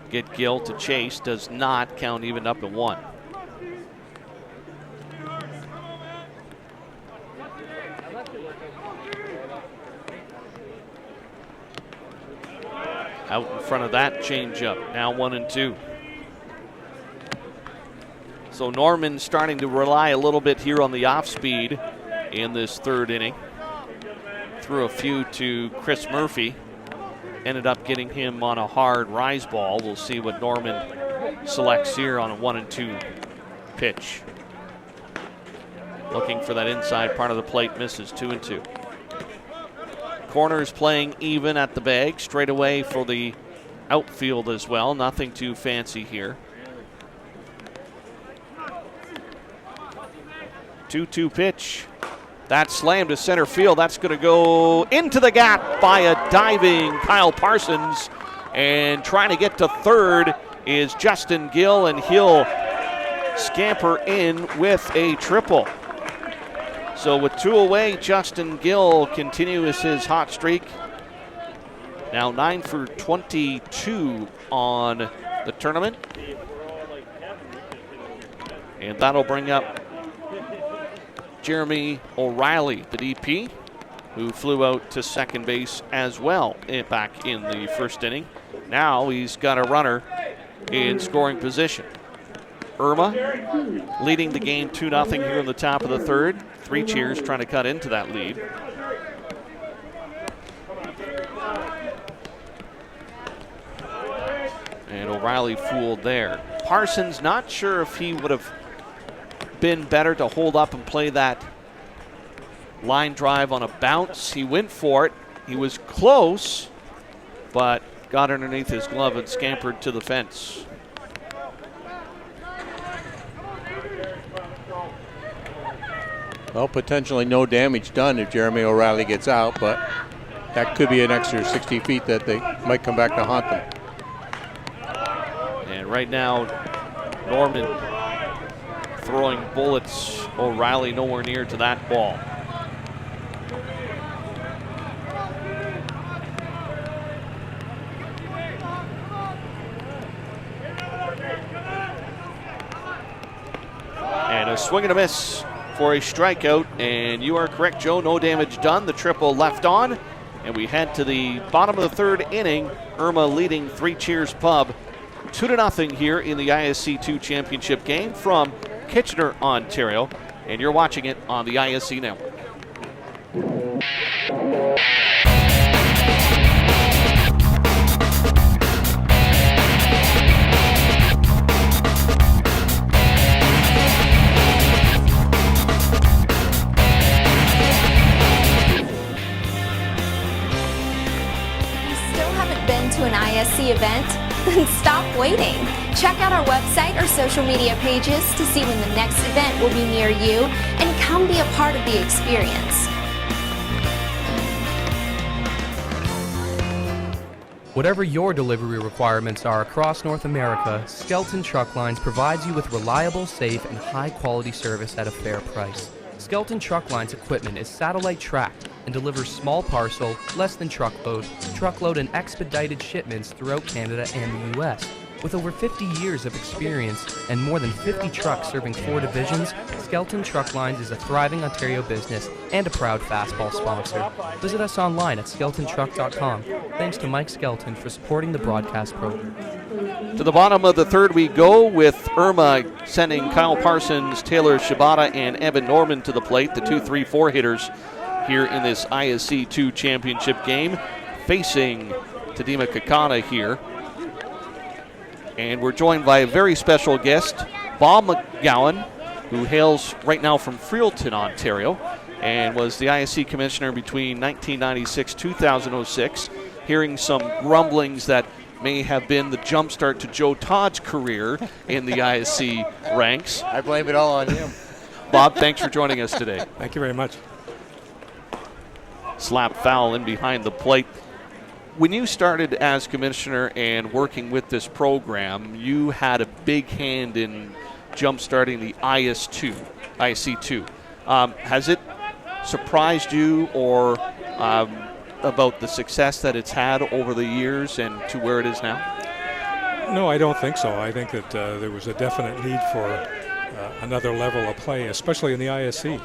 get Gill to chase. Does not, count even up at 1. Out in front of that changeup. Now 1-2. So Norman starting to rely a little bit here on the off speed in this 3rd inning. Threw a few to Chris Murphy. Ended up getting him on a hard rise ball. We'll see what Norman selects here on a 1-2 pitch. Looking for that inside part of the plate, misses. 2-2. Corners playing even at the bag. Straight away for the outfield as well. Nothing too fancy here. 2-2 pitch. That slammed to center field. That's going to go into the gap by a diving Kyle Parsons. And trying to get to 3rd is Justin Gill, and he'll scamper in with a triple. So with 2 away, Justin Gill continues his hot streak. Now 9 for 22 on the tournament. And that'll bring up Jeremy O'Reilly, the DP, who flew out to second base as well back in the 1st inning. Now he's got a runner in scoring position. Irma leading the game 2-0 here in the top of the 3rd. 3 cheers trying to cut into that lead. And O'Reilly fooled there. Parsons, not sure if he would have been better to hold up and play that line drive on a bounce. He went for it. He was close, but got underneath his glove and scampered to the fence. Well, potentially no damage done if Jeremy O'Reilly gets out, but that could be an extra 60 feet that they might come back to haunt them. And right now, Norman throwing bullets. O'Reilly nowhere near to that ball. And a swing and a miss for a strikeout. And you are correct, Joe. No damage done. The triple left on. And we head to the bottom of the 3rd inning. Irma leading 3 Cheers Pub 2-0 here in the ISC 2 championship game from Kitchener, Ontario. And you're watching it on the ISC network. To an ISC event? Then stop waiting. Check out our website or social media pages to see when the next event will be near you and come be a part of the experience. Whatever your delivery requirements are across North America, Skelton Truck Lines provides you with reliable, safe, and high-quality service at a fair price. Skelton Truck Line's equipment is satellite tracked and delivers small parcel, less than truckload and expedited shipments throughout Canada and the U.S. With over 50 years of experience and more than 50 trucks serving 4 divisions, Skelton Truck Lines is a thriving Ontario business and a proud fastball sponsor. Visit us online at skeltontruck.com. Thanks to Mike Skelton for supporting the broadcast program. To the bottom of the third we go, with Irma sending Kyle Parsons, Taylor Shibata, and Evan Norman to the plate, the 2-3-4 hitters here in this ISC 2 championship game, facing Tadima Kakana here. And we're joined by a very special guest, Bob McGowan, who hails right now from Freelton, Ontario, and was the ISC commissioner between 1996-2006, hearing some rumblings that may have been the jumpstart to Joe Todd's career in the ISC ranks. I blame it all on him. Bob, thanks for joining us today. Thank you very much. Slap foul in behind the plate. When you started as commissioner and working with this program, you had a big hand in jump-starting the ISC2. Has it surprised you or about the success that it's had over the years and to where it is now? No, I don't think so. I think that there was a definite need for another level of play, especially in the ISC.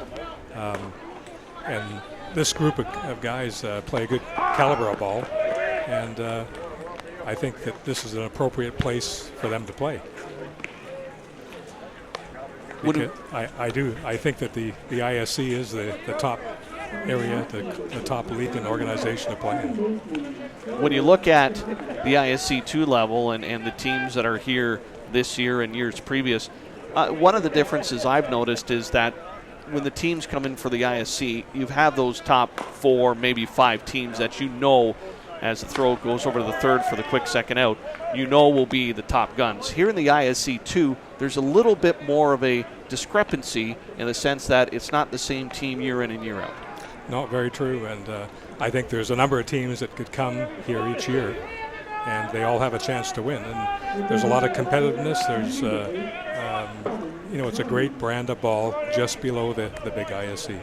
And this group of guys play a good caliber of ball. And I think that this is an appropriate place for them to play. I do. I think that the ISC is the top area, the top league and organization to play in. When you look at the ISC 2 level and the teams that are here this year and years previous, one of the differences I've noticed is that when the teams come in for the ISC, you have those top 4, maybe 5 teams that you know, as the throw goes over to the third for the quick second out, you know will be the top guns. Here in the ISC 2, there's a little bit more of a discrepancy in the sense that it's not the same team year in and year out. No, very true. And I think there's a number of teams that could come here each year, and they all have a chance to win. And there's a lot of competitiveness. There's, it's a great brand of ball just below the big ISC.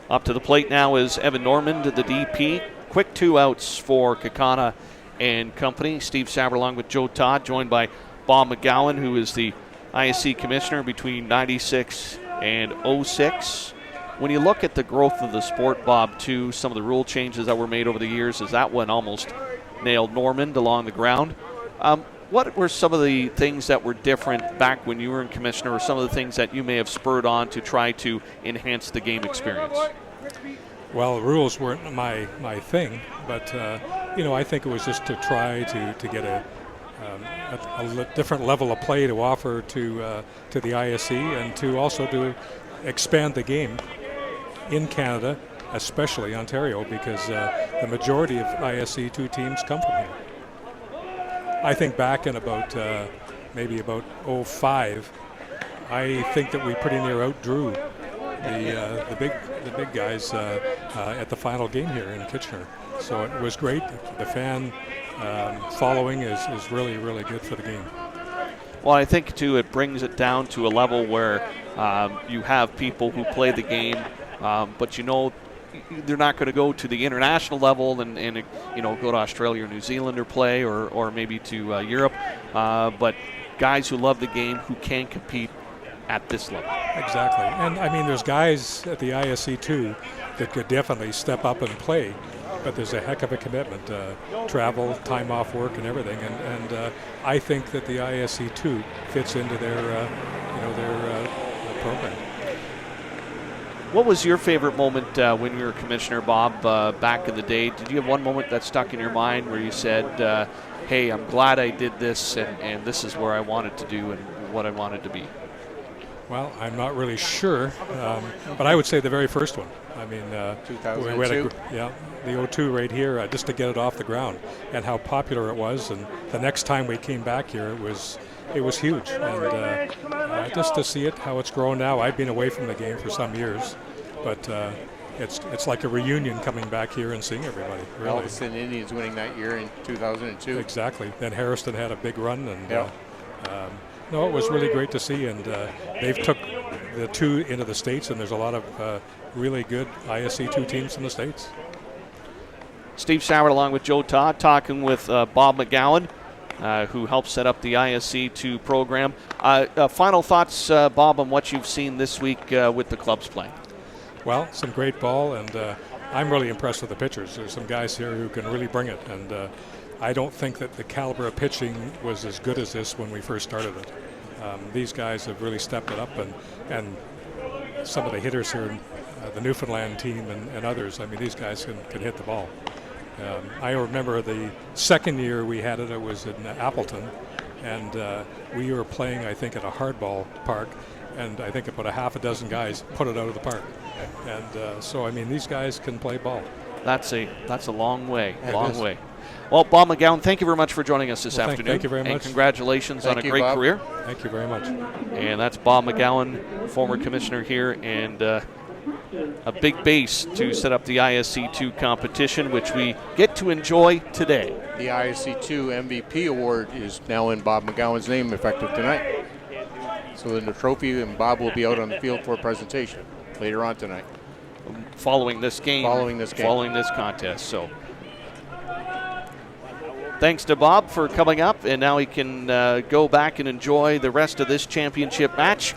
Up to the plate now is Evan Norman, the DP. Quick 2 outs for Kakana and company. Steve Saber along with Joe Todd, joined by Bob McGowan, who is the ISC commissioner between 96 and 06. When you look at the growth of the sport, Bob, too, some of the rule changes that were made over the years, as that one almost nailed Normand along the ground. What were some of the things that were different back when you were in commissioner, or some of the things that you may have spurred on to try to enhance the game experience? Well, rules weren't my thing, but I think it was just to try to get a different level of play to offer to the ISC, and to also to expand the game in Canada, especially Ontario, because the majority of ISC 2 teams come from here. I think back in about maybe about 05, I think that we pretty near outdrew the big guys at the final game here in Kitchener. So it was great. The fan following is really, really good for the game. Well, I think, too, it brings it down to a level where you have people who play the game, but they're not going to go to the international level and go to Australia or New Zealand or play or maybe to Europe, but guys who love the game who can compete at this level. Exactly. And I mean, there's guys at the ISC too that could definitely step up and play, but there's a heck of a commitment, travel, time off work and everything, and I think that the ISC 2 fits into their program. What was your favorite moment when you were commissioner, Bob, back in the day? Did you have one moment that stuck in your mind where you said, hey, I'm glad I did this, and this is where I wanted to do and what I wanted to be? Well, I'm not really sure, but I would say the very first one. I mean, 2002? The 02 right here, just to get it off the ground, and how popular it was. And the next time we came back here, it was huge. And just to see it, how it's grown now. I've been away from the game for some years, but it's like a reunion coming back here and seeing everybody. Really. Elvis Indians winning that year in 2002. Exactly. Then Harrison had a big run, and no, it was really great to see. And they've took the two into the States, and there's a lot of really good ISC 2 teams in the States. Steve Sauer along with Joe Todd talking with Bob McGowan, who helped set up the ISC 2 program. Final thoughts, Bob, on what you've seen this week with the clubs playing? Well, some great ball, and I'm really impressed with the pitchers. There's some guys here who can really bring it, and I don't think that the caliber of pitching was as good as this when we first started it. These guys have really stepped it up, and some of the hitters here in the Newfoundland team and others, I mean, these guys can hit the ball. I remember the second year we had it, it was in Appleton, and we were playing, I think, at a hardball park, and I think about a half a dozen guys put it out of the park. And so, I mean, these guys can play ball. That's a long way, way. Well, Bob McGowan, thank you very much for joining us this afternoon. Thank you very much. And congratulations on a great Bob. career. Thank you very much. And that's Bob McGowan, former commissioner here, and a big base to set up the ISC 2 competition, which we get to enjoy today. The ISC 2 MVP award is now in Bob McGowan's name, effective tonight. So then the trophy, and Bob will be out on the field for a presentation later on tonight. Following this game. Following this contest. So thanks to Bob for coming up, and now he can go back and enjoy the rest of this championship match.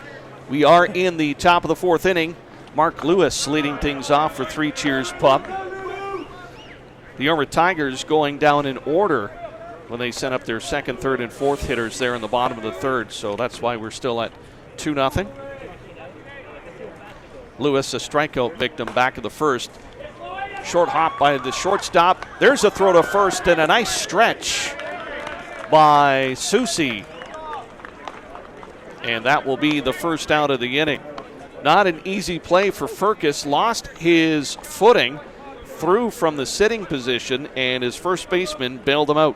We are in the top of the fourth inning. Mark Lewis leading things off for 3 Cheers Pup. The Irma Tigers going down in order when they sent up their second, third, and fourth hitters there in the bottom of the third, so that's why we're still at 2-0. Lewis, a strikeout victim back of the first. Short hop by the shortstop. There's a throw to first and a nice stretch by Susi. And that will be the first out of the inning. Not an easy play for Firkus. Lost his footing, threw from the sitting position, and his first baseman bailed him out.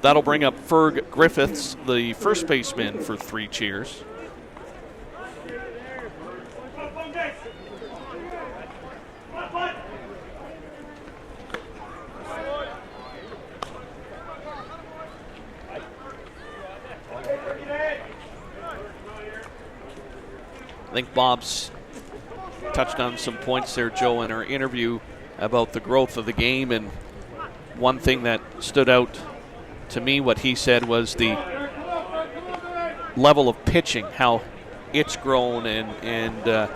That'll bring up Ferg Griffiths, the first baseman for 3 Cheers. I think Bob's touched on some points there, Joe, in our interview about the growth of the game, and one thing that stood out to me, what he said, was the level of pitching, how it's grown, and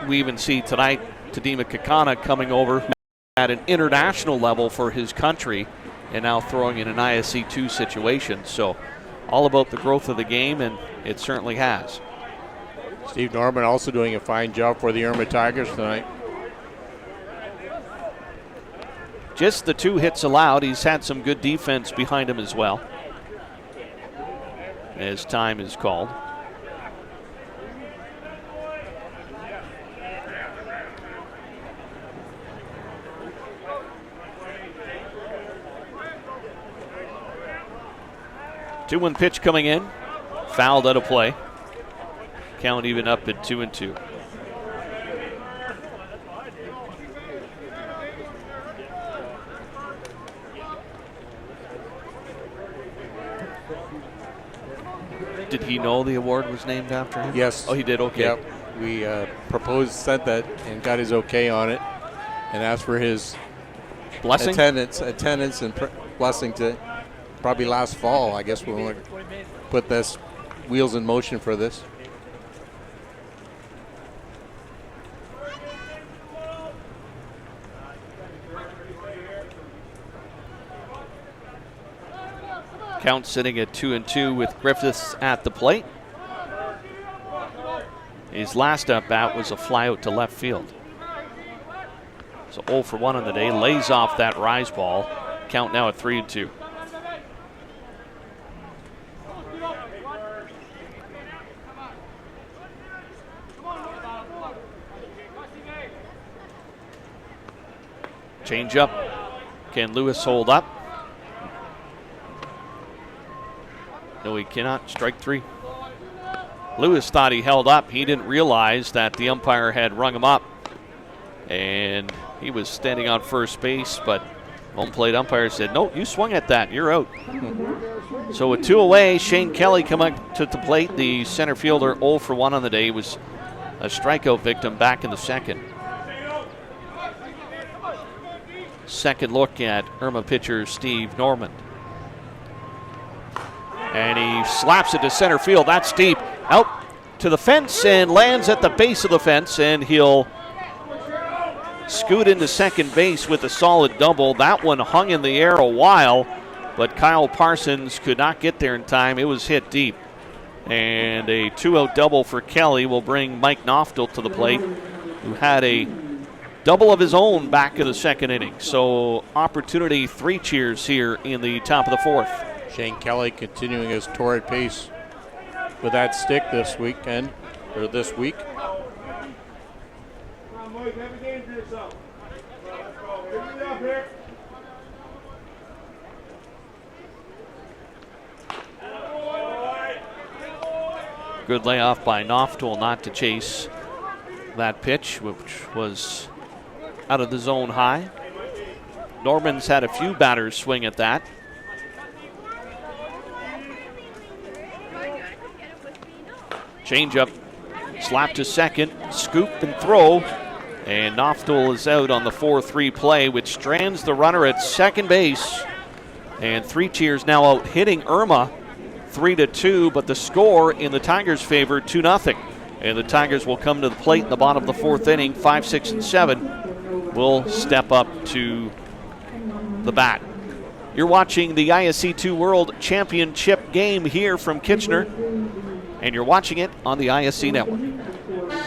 we even see tonight Tadima Kakana coming over at an international level for his country and now throwing in an ISC 2 situation. So all about the growth of the game, and it certainly has. Steve Norman also doing a fine job for the Irma Tigers tonight. Just the 2 hits allowed. He's had some good defense behind him as well, as time is called. Two-one pitch coming in, fouled out of play. Count even up at 2-2. Did he know the award was named after him? Yes. Oh, he did? Okay. Yep. We proposed, sent that, and got his okay on it, and asked for his blessing, attendance and blessing to probably last fall, I guess, when we put this wheels in motion for this. Count sitting at 2-2 with Griffiths at the plate. His last at bat was a fly out to left field. So 0 for 1 on the day. Lays off that rise ball. Count now at 3-2. Change up. Can Lewis hold up? No, he cannot. Strike 3. Lewis thought he held up. He didn't realize that the umpire had rung him up. And he was standing on first base, but Home plate umpire said, no, you swung at that. You're out. So with 2 away, Shane Kelly coming to the plate. The center fielder 0 for 1 on the day. He was a strikeout victim back in the second. Second look at Irma pitcher Steve Normand. And he slaps it to center field. That's deep. Out to the fence and lands at the base of the fence, and he'll scoot into second base with a solid double. That one hung in the air a while, but Kyle Parsons could not get there in time. It was hit deep. And a 2-out double for Kelly will bring Mike Noftel to the plate, who had a double of his own back in the second inning. So opportunity, 3 cheers here in the top of the 4th. Shane Kelly continuing his torrid pace with that stick this weekend, or this week. Good layoff by Noftel not to chase that pitch, which was out of the zone high. Norman's had a few batters swing at that. Changeup, slap to second, scoop and throw, and Noftel is out on the 4-3 play, which strands the runner at second base. And 3 cheers now out, hitting Irma 3-2, but the score in the Tigers' favor 2-0. And the Tigers will come to the plate in the bottom of the 4th inning. 5, 6, and 7 will step up to the bat. You're watching the ISC 2 World Championship game here from Kitchener, and you're watching it on the ISC Network.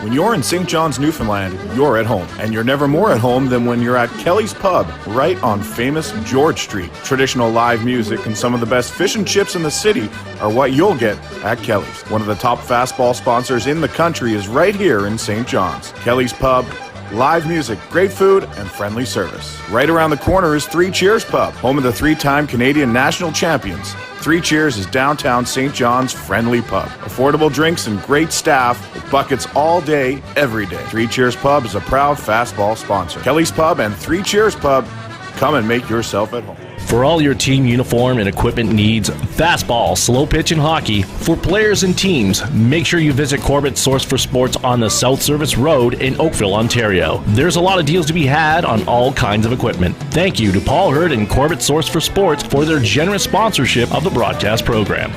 When you're in St. John's, Newfoundland, you're at home. And you're never more at home than when you're at Kelly's Pub, right on famous George Street. Traditional live music and some of the best fish and chips in the city are what you'll get at Kelly's. One of the top fastball sponsors in the country is right here in St. John's. Kelly's Pub, live music, great food, and friendly service. Right around the corner is 3 Cheers Pub, home of the 3-time Canadian national champions. 3 Cheers is downtown St. John's friendly pub. Affordable drinks and great staff with buckets all day, every day. 3 Cheers Pub is a proud fastball sponsor. Kelly's Pub and 3 Cheers Pub, come and make yourself at home. For all your team uniform and equipment needs, fastball, slow pitch, and hockey, for players and teams, make sure you visit Corbett Source for Sports on the South Service Road in Oakville, Ontario. There's a lot of deals to be had on all kinds of equipment. Thank you to Paul Hurd and Corbett Source for Sports for their generous sponsorship of the broadcast program.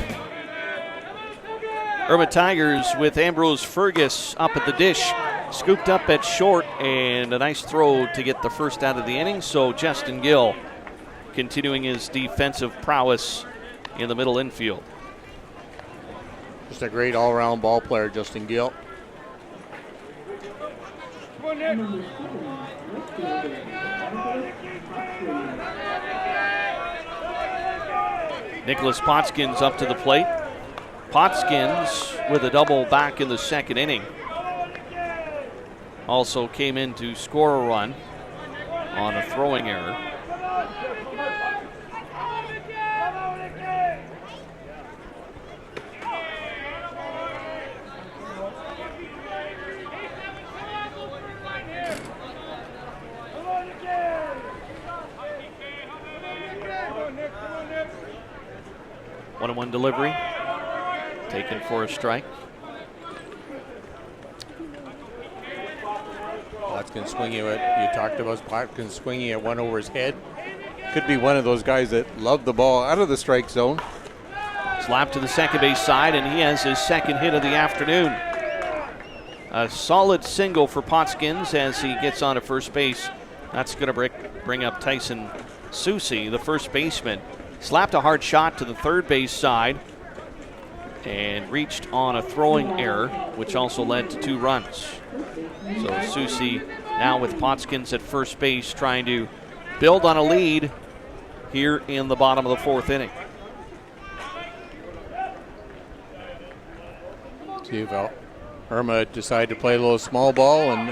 Irma Tigers with Ambrose Fergus up at the dish. Scooped up at short, and a nice throw to get the first out of the inning. So Justin Gill continuing his defensive prowess in the middle infield. Just a great all-around ball player, Justin Gill. Nicholas Potskins up to the plate. Potskins with a double back in the second inning. Also came in to score a run on a throwing error. One delivery, taken for a strike. Potskins swinging at, you talked about Potskins swinging at one over his head. Could be one of those guys that love the ball out of the strike zone. Slap to the second base side, and he has his second hit of the afternoon. A solid single for Potskins as he gets on to first base. That's going to bring up Tyson Susie, the first baseman. Slapped a hard shot to the third base side and reached on a throwing error, which also led to 2 runs. So Susie now with Potskins at first base trying to build on a lead here in the bottom of the 4th inning. See if Irma decided to play a little small ball and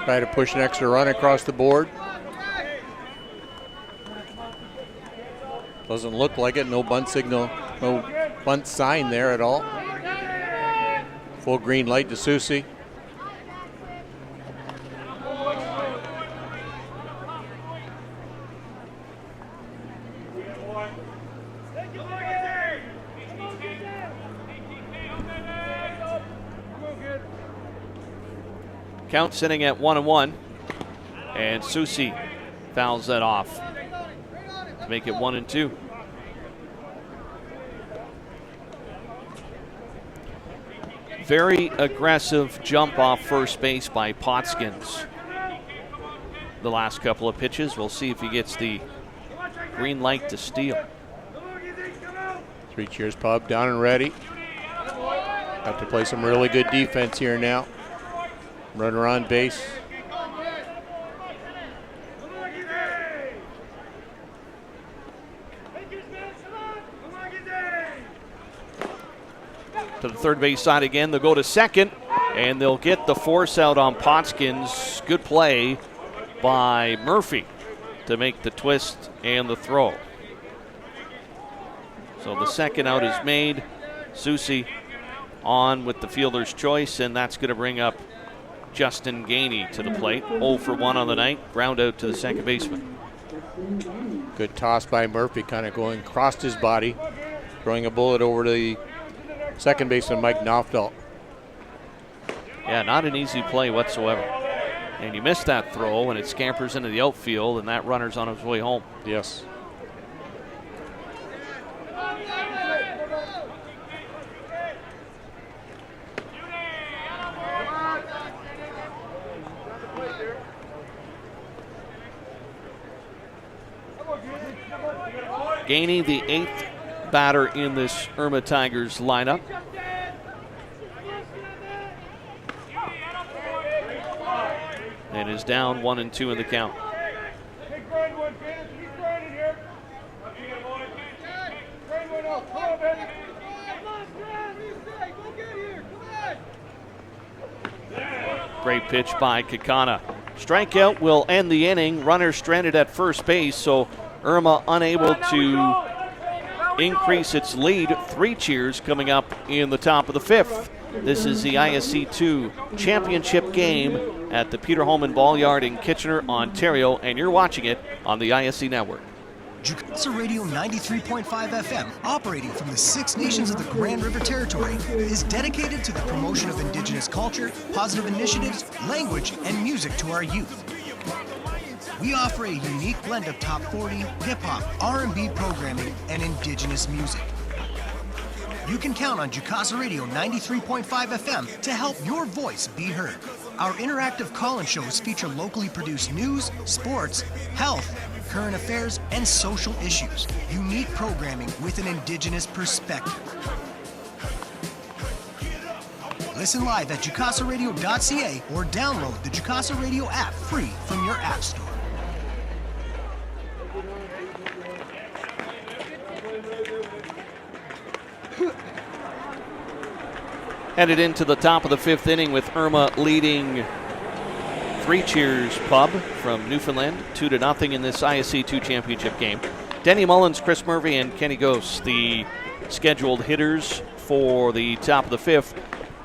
try to push an extra run across the board. Doesn't look like it. No bunt signal, no bunt sign there at all. Full green light to Susie. Count sitting at 1-1. And Susi fouls that off to make it 1-2. Very aggressive jump off first base by Potskins. The last couple of pitches. We'll see if he gets the green light to steal. 3 Cheers Pub down and ready. Have to play some really good defense here now. Runner on base. To the third base side again. They'll go to second, and they'll get the force out on Potskins. Good play by Murphy to make the twist and the throw. So the second out is made. Susi on with the fielder's choice, and that's going to bring up Justin Gainey to the plate. 0 for 1 on the night. Ground out to the second baseman. Good toss by Murphy, kind of going across his body, throwing a bullet over to the second baseman, Mike Knopfelt. Yeah, not an easy play whatsoever. And you miss that throw, and it scampers into the outfield, and that runner's on his way home. Yes. Gainey, the 8th batter in this Irma Tigers lineup. And is down 1-2 in the count. Great pitch by Kakana. Strikeout will end the inning. Runner stranded at first base, so Irma unable to increase its lead. 3 cheers coming up in the top of the 5th. This is the ISC 2 championship game at the Peter Holman Ball Yard in Kitchener, Ontario, and you're watching it on the ISC Network. Jukasa Radio 93.5 FM, operating from the 6 nations of the Grand River Territory, is dedicated to the promotion of Indigenous culture, positive initiatives, language, and music to our youth. We offer a unique blend of top 40, hip-hop, R&B programming, and Indigenous music. You can count on Jukasa Radio 93.5 FM to help your voice be heard. Our interactive call-in shows feature locally produced news, sports, health, current affairs, and social issues. Unique programming with an Indigenous perspective. Listen live at jukasaradio.ca or download the Jukasa Radio app free from your app store. Headed into the top of the 5th inning with Irma leading 3 Cheers Pub from Newfoundland 2-0 in this ISC 2 championship game. Denny Mullins, Chris Murphy, and Kenny Ghost, the scheduled hitters for the top of the 5th.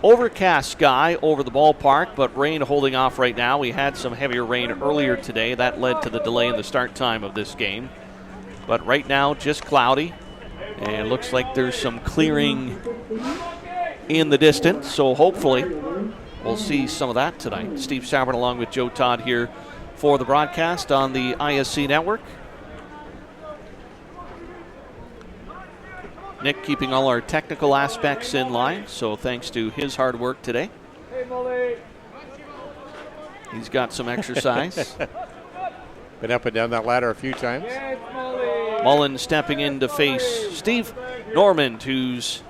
Overcast sky over the ballpark, but rain holding off right now. We had some heavier rain earlier today. That led to the delay in the start time of this game. But right now, just cloudy. And it looks like there's some clearing in the distance, so hopefully we'll see some of that tonight. Steve Sauerman along with Joe Todd here for the broadcast on the ISC Network. Nick keeping all our technical aspects in line, so thanks to his hard work today. He's got some exercise. Been up and down that ladder a few times. Mullins stepping in to face Steve Normand, who's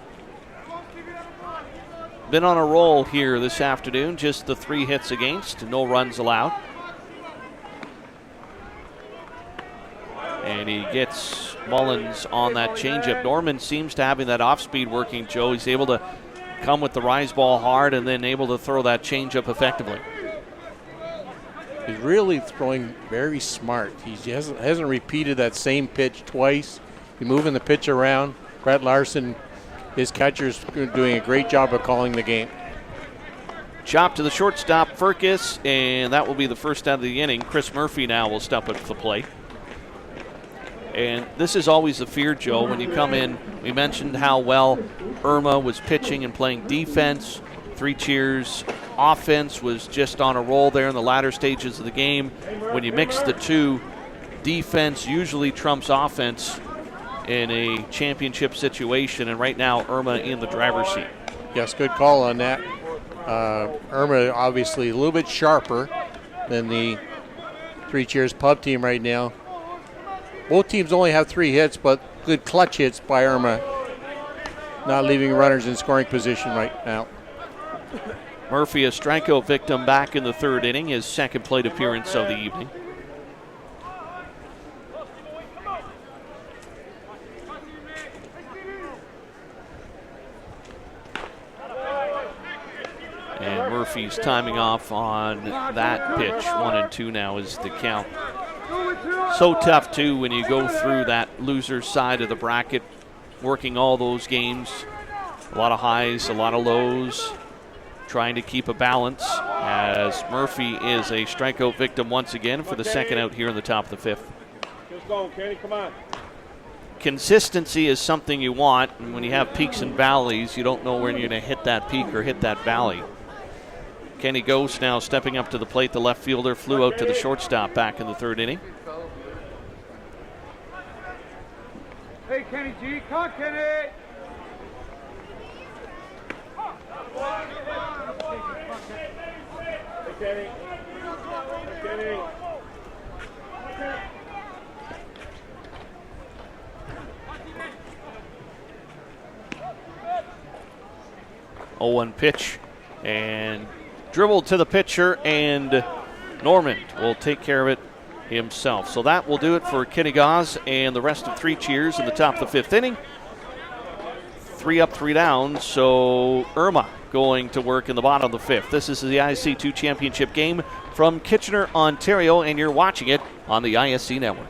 been on a roll here this afternoon. Just the 3 hits against, no runs allowed. And he gets Mullins on that changeup. Norman seems to having that off-speed working, Joe. He's able to come with the rise ball hard and then able to throw that changeup effectively. He's really throwing very smart. He hasn't repeated that same pitch twice. He's moving the pitch around. Brett Larson, his catcher's doing a great job of calling the game. Chop to the shortstop, Firkus, and that will be the first out of the inning. Chris Murphy now will step up to the plate. And this is always the fear, Joe, when you come in. We mentioned how well Irma was pitching and playing defense. 3 Cheers offense was just on a roll there in the latter stages of the game. When you mix the two, defense usually trumps offense in a championship situation, and right now Irma in the driver's seat. Yes, good call on that. Irma obviously a little bit sharper than the Three Cheers Pub team right now. Both teams only have 3 hits, but good clutch hits by Irma, not leaving runners in scoring position right now. Murphy, a strikeout victim back in the 3rd inning, his 2nd plate appearance of the evening. And Murphy's timing off on that pitch. 1-2 now is the count. So tough, too, when you go through that loser side of the bracket, working all those games. A lot of highs, a lot of lows, trying to keep a balance, as Murphy is a strikeout victim once again for the 2nd out here in the top of the 5th. Just go, Kenny, come on. Consistency is something you want, and when you have peaks and valleys, you don't know when you're going to hit that peak or hit that valley. Kenny Ghost now stepping up to the plate. The left fielder flew out to the shortstop back in the 3rd inning. Hey, Kenny G, come on, Kenny. Hey, Kenny. Hey, Kenny. 0-1 pitch, and dribbled to the pitcher, and Norman will take care of it himself. So that will do it for Kenny Gause and the rest of Three Cheers in the top of the 5th inning. 3 up, 3 down, so Irma going to work in the bottom of the 5th. This is the ISC 2 championship game from Kitchener, Ontario, and you're watching it on the ISC network.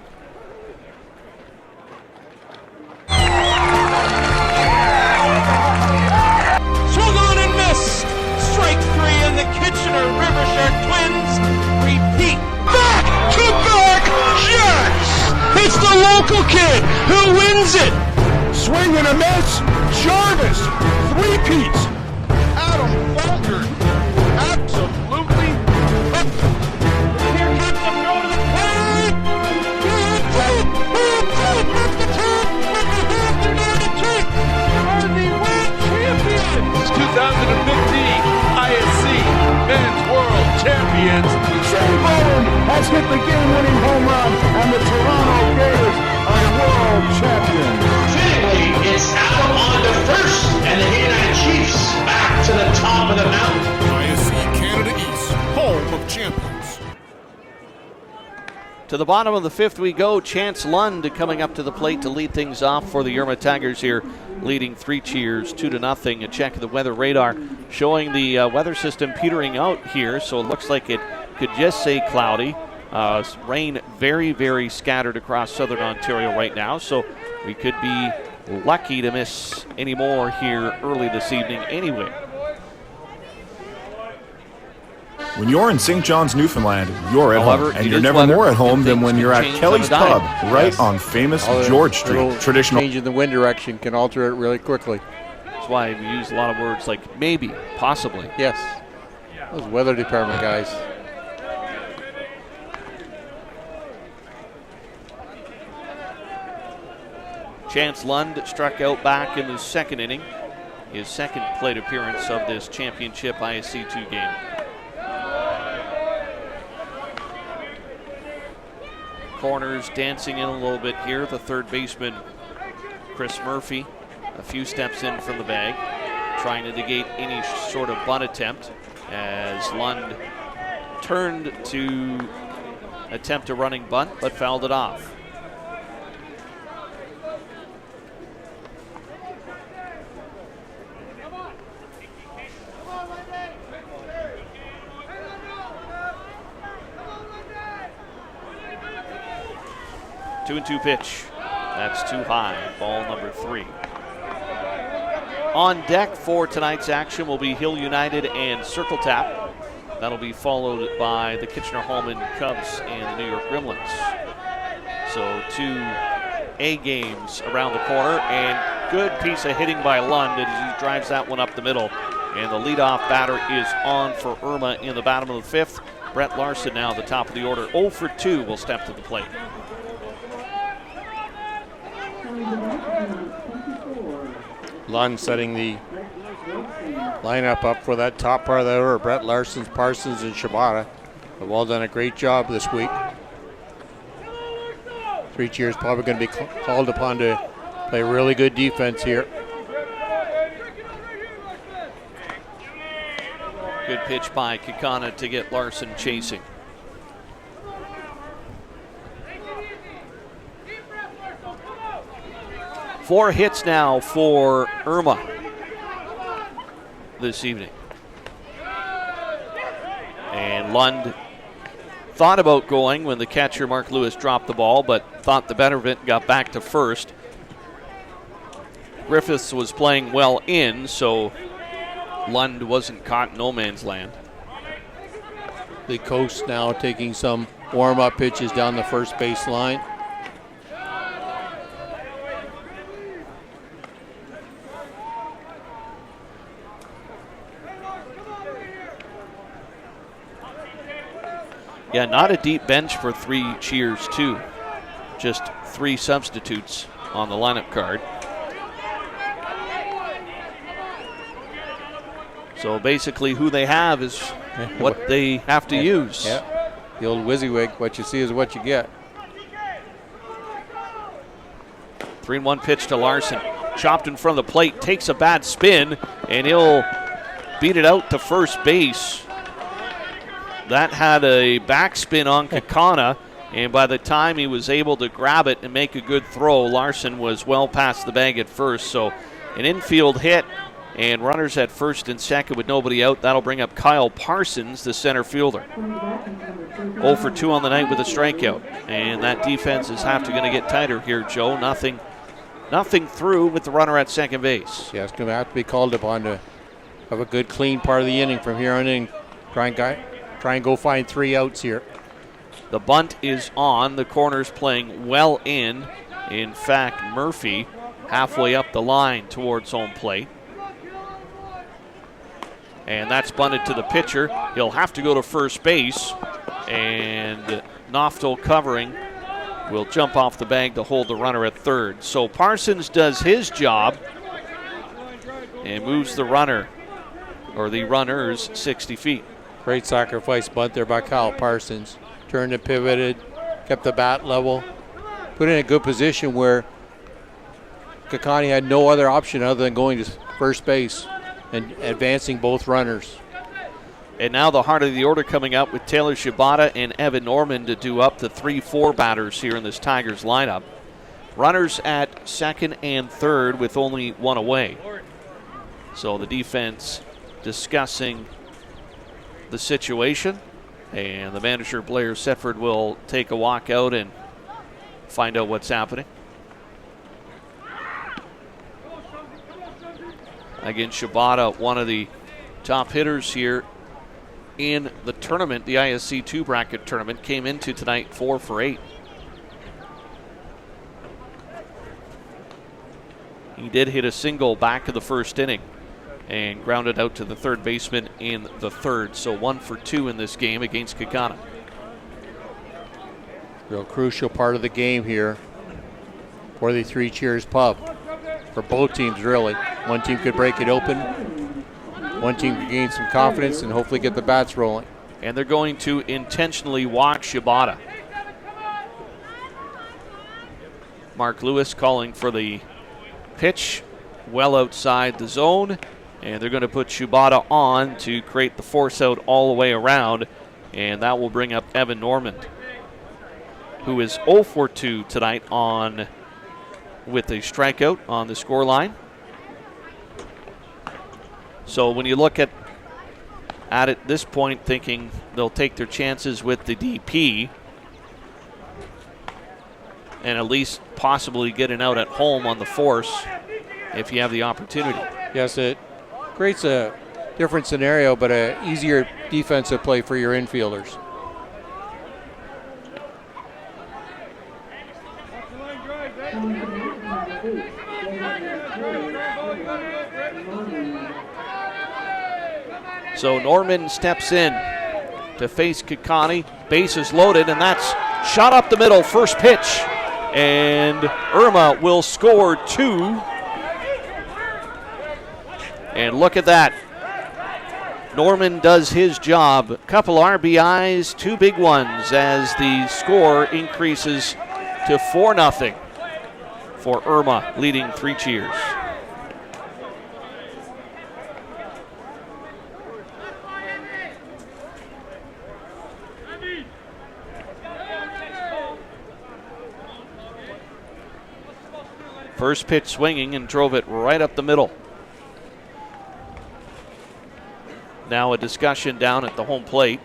Swung on and missed. Strike 3, and the Kitchener River Shark Twins repeat. Back to back, yes! It's the local kid who wins it. Swing and a miss. Jarvis, 3-peats. Adam Falter, absolutely. Here comes the throw to the plate. Are the world champions. 2015 ISC Men's World Champions. Shane Bowen has hit the game-winning home run, and the Toronto Gators are world champions. Fittingly, it's Adam on to first, and the United Chiefs back to the top of the mountain. ISC Canada East, home of champions. To the bottom of the 5th we go. Chance Lund coming up to the plate to lead things off for the Irma Tigers here, leading Three Cheers 2-0. A check of the weather radar showing the weather system petering out here, so it looks like it could just say cloudy. Rain very, very scattered across southern Ontario right now, so we could be lucky to miss any more here early this evening anyway. When you're in St. John's, Newfoundland, you're at However, home, and it you're is never weather, more at home and than things when can you're at change Kelly's on a dime. Pub, right on famous George Street. Traditional. Change in the wind direction can alter it really quickly. That's why we use a lot of words like maybe, possibly. Yes. Those weather department guys. Chance Lund struck out back in the 2nd inning, his 2nd plate appearance of this championship ISC 2 game. Corners dancing in a little bit here. The 3rd baseman, Chris Murphy, a few steps in from the bag, trying to negate any sort of bunt attempt as Lund turned to attempt a running bunt but fouled it off. Two and 2 pitch. That's too high. Ball number 3. On deck for tonight's action will be Hill United and Circle Tap. That'll be followed by the Kitchener-Holman Cubs and the New York Gremlins. So 2 A games around the corner, and good piece of hitting by Lund as he drives that one up the middle And the leadoff batter is on for Irma in the bottom of the 5th. Brett Larson now at the top of the order. 0 for 2 will step to the plate. Lund setting the lineup up for that top part of the order. Brett Larson, Parsons, and Shibata have all done a great job this week. 3 Cheers probably going to be called upon to play really good defense here. Good pitch by Kekana to get Larson chasing. Four hits now for Irma this evening. And Lund thought about going when the catcher Mark Lewis dropped the ball, but thought the better of it and got back to first. Griffiths was playing well in, so Lund wasn't caught in no man's land. The coast now taking some warm-up pitches down the first base line. Yeah, not a deep bench for 3 Cheers, too. Just 3 substitutes on the lineup card. So basically who they have is what they have to use. Yeah, the old WYSIWYG, what you see is what you get. 3-1 pitch to Larson. Chopped in front of the plate, takes a bad spin, and he'll beat it out to first base. That had a backspin on Kekana, and by the time he was able to grab it and make a good throw, Larson was well past the bag at first. So an infield hit and runners at first and second with nobody out. That'll bring up Kyle Parsons, the center fielder. 0 for 2 on the night with a strikeout. And that defense is going to get tighter here, Joe. Nothing through with the runner at second base. Yeah, it's going to have to be called upon to have a good, clean part of the inning from here on in. Try and go find 3 outs here. The bunt is on. The corner's playing well in. In fact, Murphy halfway up the line towards home plate. And that's bunted to the pitcher. He'll have to go to first base. And Noftel covering will jump off the bag to hold the runner at third. So Parsons does his job and moves the runner, or the runners, 60 feet. Great sacrifice bunt there by Kyle Parsons. Turned and pivoted, kept the bat level, put in a good position where Kakani had no other option other than going to first base and advancing both runners. And now the heart of the order coming up with Taylor Shibata and Evan Norman to do up the 3-4 batters here in this Tigers lineup. Runners at second and third with only 1 away. So the defense discussing the situation, and the manager Blair Setford will take a walk out and find out what's happening. Again, Shibata, one of the top hitters here in the tournament, the ISC 2 bracket tournament, came into tonight 4 for 8. He did hit a single back of the first inning and grounded out to the third baseman in the third. So 1 for 2 in this game against Kekana. Real crucial part of the game here for the 3 Cheers Pub. For both teams, really. One team could break it open. One team could gain some confidence and hopefully get the bats rolling. And they're going to intentionally walk Shibata. Mark Lewis calling for the pitch well outside the zone. And they're going to put Shibata on to create the force out all the way around. And that will bring up Evan Norman, who is 0 for 2 tonight with a strikeout on the scoreline. So when you look at it this point, thinking they'll take their chances with the DP and at least possibly get an out at home on the force if you have the opportunity. Yes, it creates a different scenario, but an easier defensive play for your infielders. So Norman steps in to face Kakani. Base is loaded, and that's shot up the middle, first pitch. And Irma will score 2. And look at that. Norman does his job. A couple RBIs, 2 big ones as the score increases to 4-0 for Irma, leading 3 cheers. First pitch swinging and drove it right up the middle. Now a discussion down at the home plate.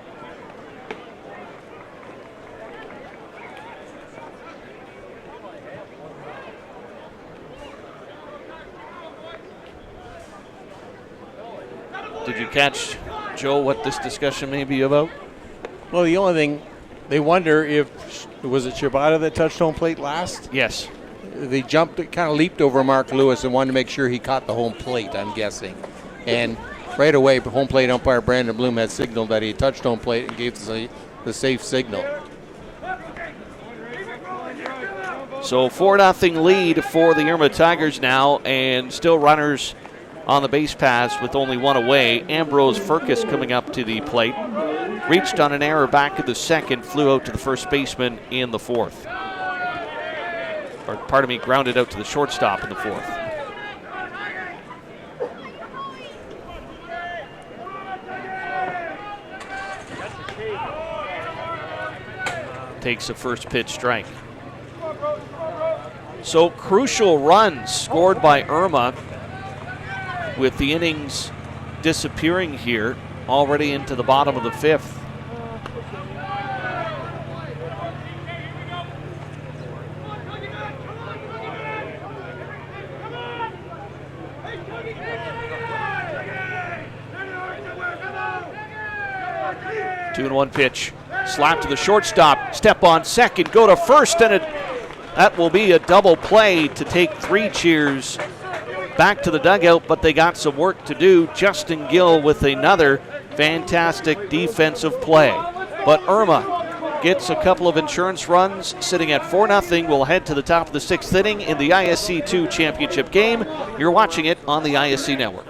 Did you catch, Joe, what this discussion may be about? Well, the only thing, they wonder if, was it Shibata that touched home plate last? Yes. They jumped, kind of leaped over Mark Lewis and wanted to make sure he caught the home plate, I'm guessing. And right away, home plate umpire Brandon Bloom had signaled that he touched home plate and gave the safe signal. So 4-0 lead for the Irma Tigers now, and still runners on the base paths with only 1 away. Ambrose Furcus coming up to the plate. Reached on an error back in the second, flew out to the first baseman in the fourth. Or pardon me, grounded out to the shortstop in the fourth. Takes a first pitch strike. So crucial runs scored by Irma, with the innings disappearing here already into the bottom of the 5th. Two and 1 pitch. Slap to the shortstop. Step on second. Go to first, and that will be a double play to take 3 cheers back to the dugout, but they got some work to do. Justin Gill with another fantastic defensive play. But Irma gets a couple of insurance runs, sitting at 4-0. We'll head to the top of the 6th inning in the ISC 2 championship game. You're watching it on the ISC Network.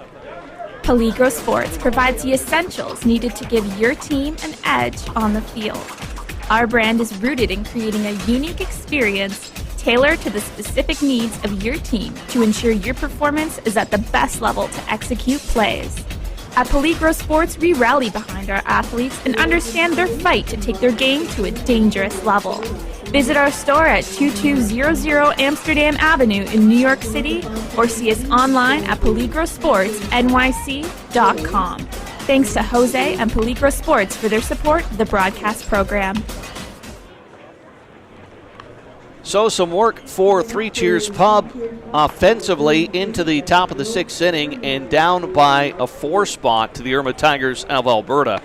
Peligro Sports provides the essentials needed to give your team an edge on the field. Our brand is rooted in creating a unique experience tailored to the specific needs of your team to ensure your performance is at the best level to execute plays. At Peligro Sports, we rally behind our athletes and understand their fight to take their game to a dangerous level. Visit our store at 2200 Amsterdam Avenue in New York City or see us online at peligrosportsnyc.com. Thanks to Jose and Peligro Sports for their support of the broadcast program. So some work for 3 Cheers Pub offensively into the top of the 6th inning and down by a 4 spot to the Irma Tigers of Alberta.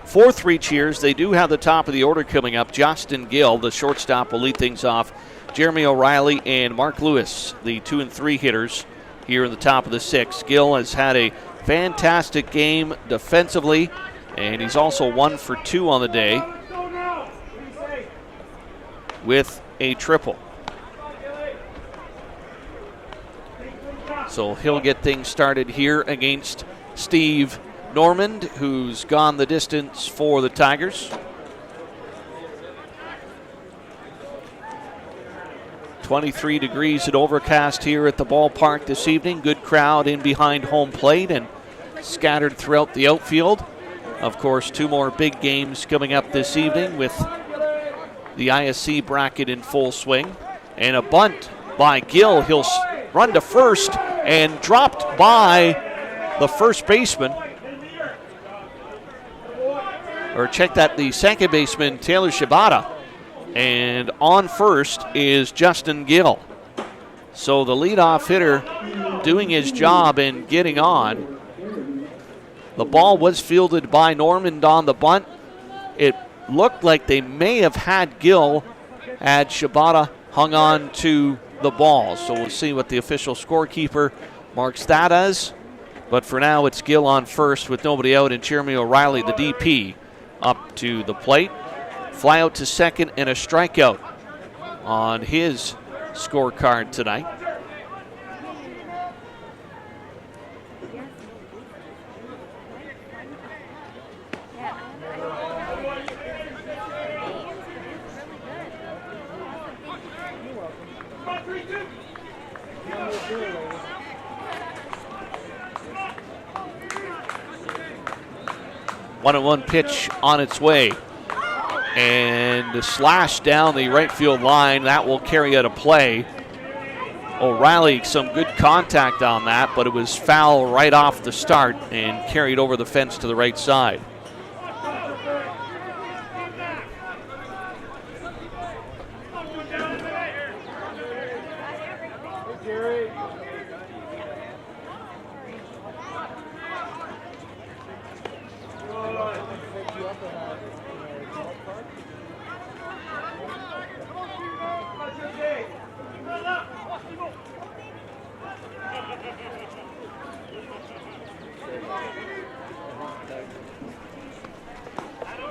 For 3 Cheers, they do have the top of the order coming up. Justin Gill, the shortstop, will lead things off. Jeremy O'Reilly and Mark Lewis, the 2 and 3 hitters here in the top of the 6th. Gill has had a fantastic game defensively, and he's also 1 for 2 on the day with a triple. So he'll get things started here against Steve Normand, who's gone the distance for the Tigers. 23 degrees and overcast here at the ballpark this evening. Good crowd in behind home plate and scattered throughout the outfield. Of course, 2 more big games coming up this evening with the ISC bracket in full swing. And a bunt by Gill. He'll run to first and dropped by the first baseman. Or check that, the second baseman, Taylor Shibata. And on first is Justin Gill. So the leadoff hitter doing his job and getting on. The ball was fielded by Normand on the bunt. It looked like they may have had Gill had Shibata hung on to the ball. So we'll see what the official scorekeeper marks that as. But for now, it's Gill on first with nobody out, and Jeremy O'Reilly, the DP, up to the plate. Fly out to second and a strikeout on his scorecard tonight. One-on-one pitch on its way. And the slash down the right field line, that will carry out a play. O'Reilly, some good contact on that, but it was foul right off the start and carried over the fence to the right side.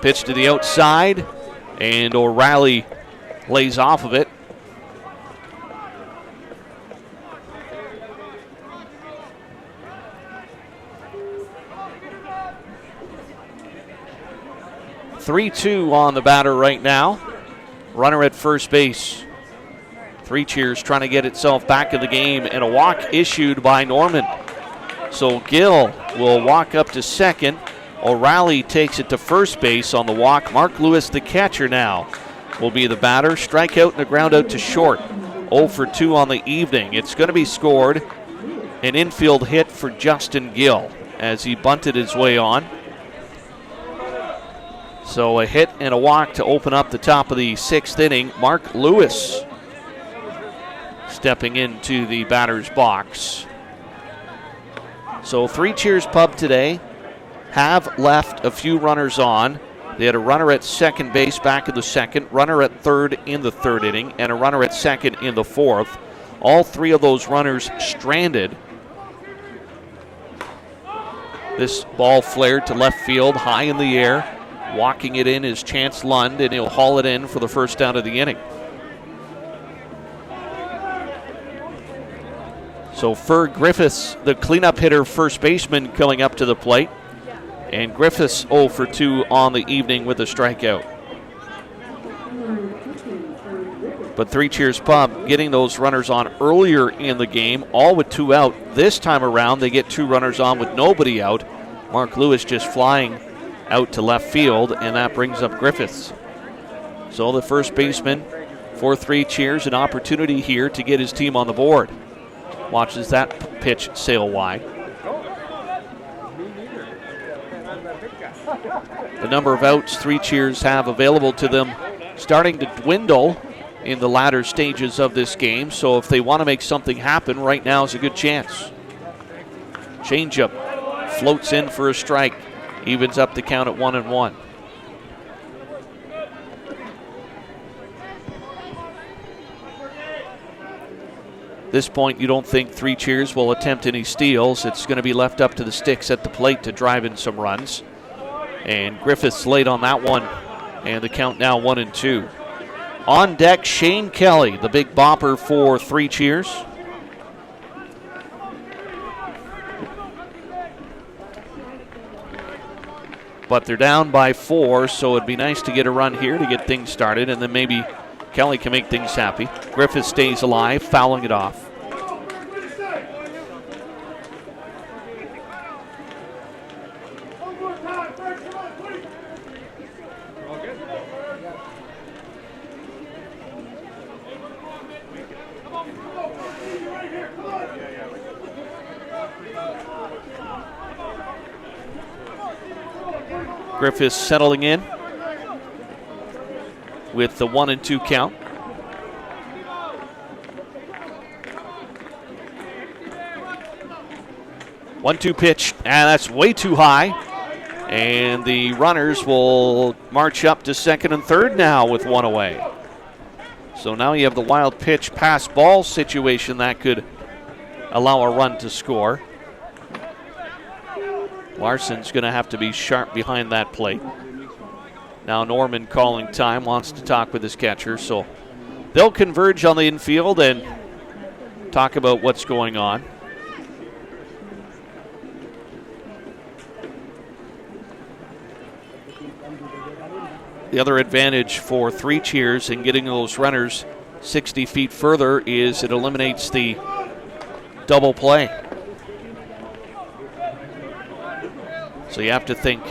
Pitch to the outside, and O'Reilly lays off of it. Three-two on the batter right now. Runner at first base. Three Cheers trying to get itself back in the game, and a walk issued by Norman. So Gill will walk up to second. O'Reilly takes it to first base on the walk. Mark Lewis, the catcher now, will be the batter. Strikeout and a ground out to short. 0 for 2 on the evening. It's going to be scored. An infield hit for Justin Gill as he bunted his way on. So a hit and a walk to open up the top of the sixth inning. Mark Lewis stepping into the batter's box. So Three Cheers Pub today have left a few runners on. They had a runner at second base back in the second, runner at third in the third inning, and a runner at second in the fourth. All three of those runners stranded. This ball flared to left field, high in the air. Walking it in is Chance Lund, and he'll haul it in for the first out of the inning. So Ferg Griffiths, the cleanup hitter, first baseman, coming up to the plate. And Griffiths 0 for 2 on the evening with a strikeout. But Three Cheers Pub getting those runners on earlier in the game, all with 2 out. This time around, they get 2 runners on with nobody out. Mark Lewis just flying out to left field, and that brings up Griffiths. So the first baseman for Three Cheers, an opportunity here to get his team on the board. Watches that pitch sail wide. The number of outs Three Cheers have available to them starting to dwindle in the latter stages of this game. So if they want to make something happen, right now is a good chance. Changeup floats in for a strike. Evens up the count at 1-1. This point, you don't think Three Cheers will attempt any steals. It's going to be left up to the sticks at the plate to drive in some runs. And Griffiths late on that one, and the count now 1-2. On deck, Shane Kelly, the big bopper for Three Cheers. But they're down by 4, so it'd be nice to get a run here to get things started, and then maybe Kelly can make things happy. Griffiths stays alive, fouling it off. Griffiths settling in with the 1-2 count. One-two pitch, and that's way too high. And the runners will march up to second and third now with 1 away. So now you have the wild pitch pass ball situation that could allow a run to score. Larson's going to have to be sharp behind that plate. Now Norman calling time, wants to talk with his catcher, so they'll converge on the infield and talk about what's going on. The other advantage for 3 cheers and getting those runners 60 feet further is it eliminates the double play. So you have to think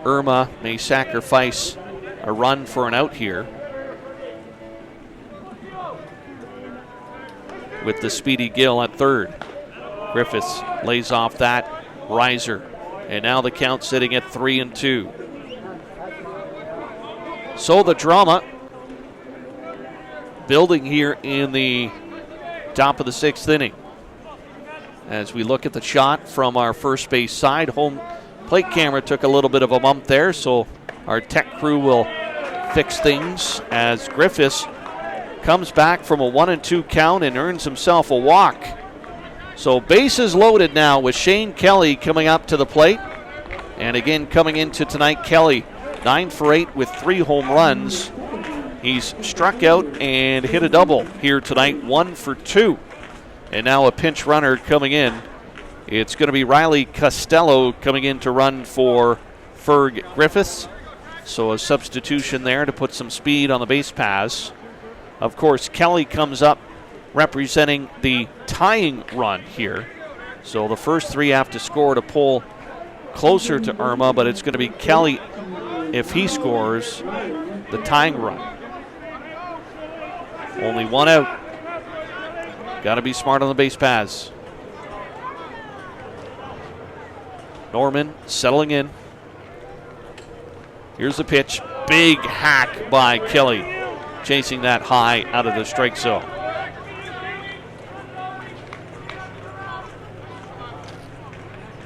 Irma may sacrifice a run for an out here with the speedy Gill at third. Griffiths lays off that riser, and now the count sitting at 3-2. So the drama building here in the top of the 6th inning. As we look at the shot from our first base side, home plate camera took a little bit of a bump there, so our tech crew will fix things as Griffiths comes back from a 1-2 count and earns himself a walk. So bases loaded now with Shane Kelly coming up to the plate. And again, coming into tonight, Kelly 9 for 8 with 3 home runs. He's struck out and hit a double here tonight, 1 for 2. And now a pinch runner coming in. It's going to be Riley Costello coming in to run for Ferg Griffiths. So a substitution there to put some speed on the base pass. Of course, Kelly comes up representing the tying run here. So the first 3 have to score to pull closer to Irma, but it's going to be Kelly, if he scores, the tying run. Only 1 out. Got to be smart on the base pass. Norman settling in. Here's the pitch. Big hack by Kelly. Chasing that high out of the strike zone.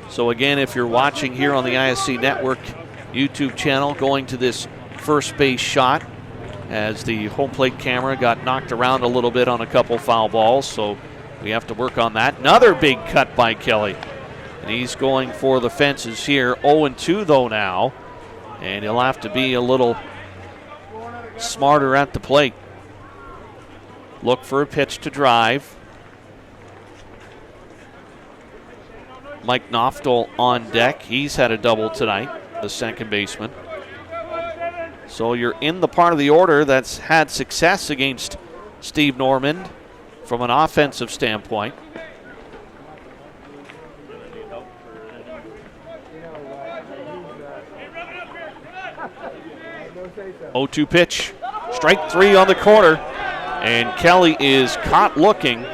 So again, if you're watching here on the ISC Network YouTube channel, going to this first base shot as the home plate camera got knocked around a little bit on a couple foul balls, so we have to work on that. Another big cut by Kelly. And he's going for the fences here. 0-2 though now. And he'll have to be a little smarter at the plate. Look for a pitch to drive. Mike Noftel on deck. He's had a double tonight, the second baseman. So you're in the part of the order that's had success against Steve Normand from an offensive standpoint. 0-2 pitch. Strike 3 on the corner. And Kelly is caught looking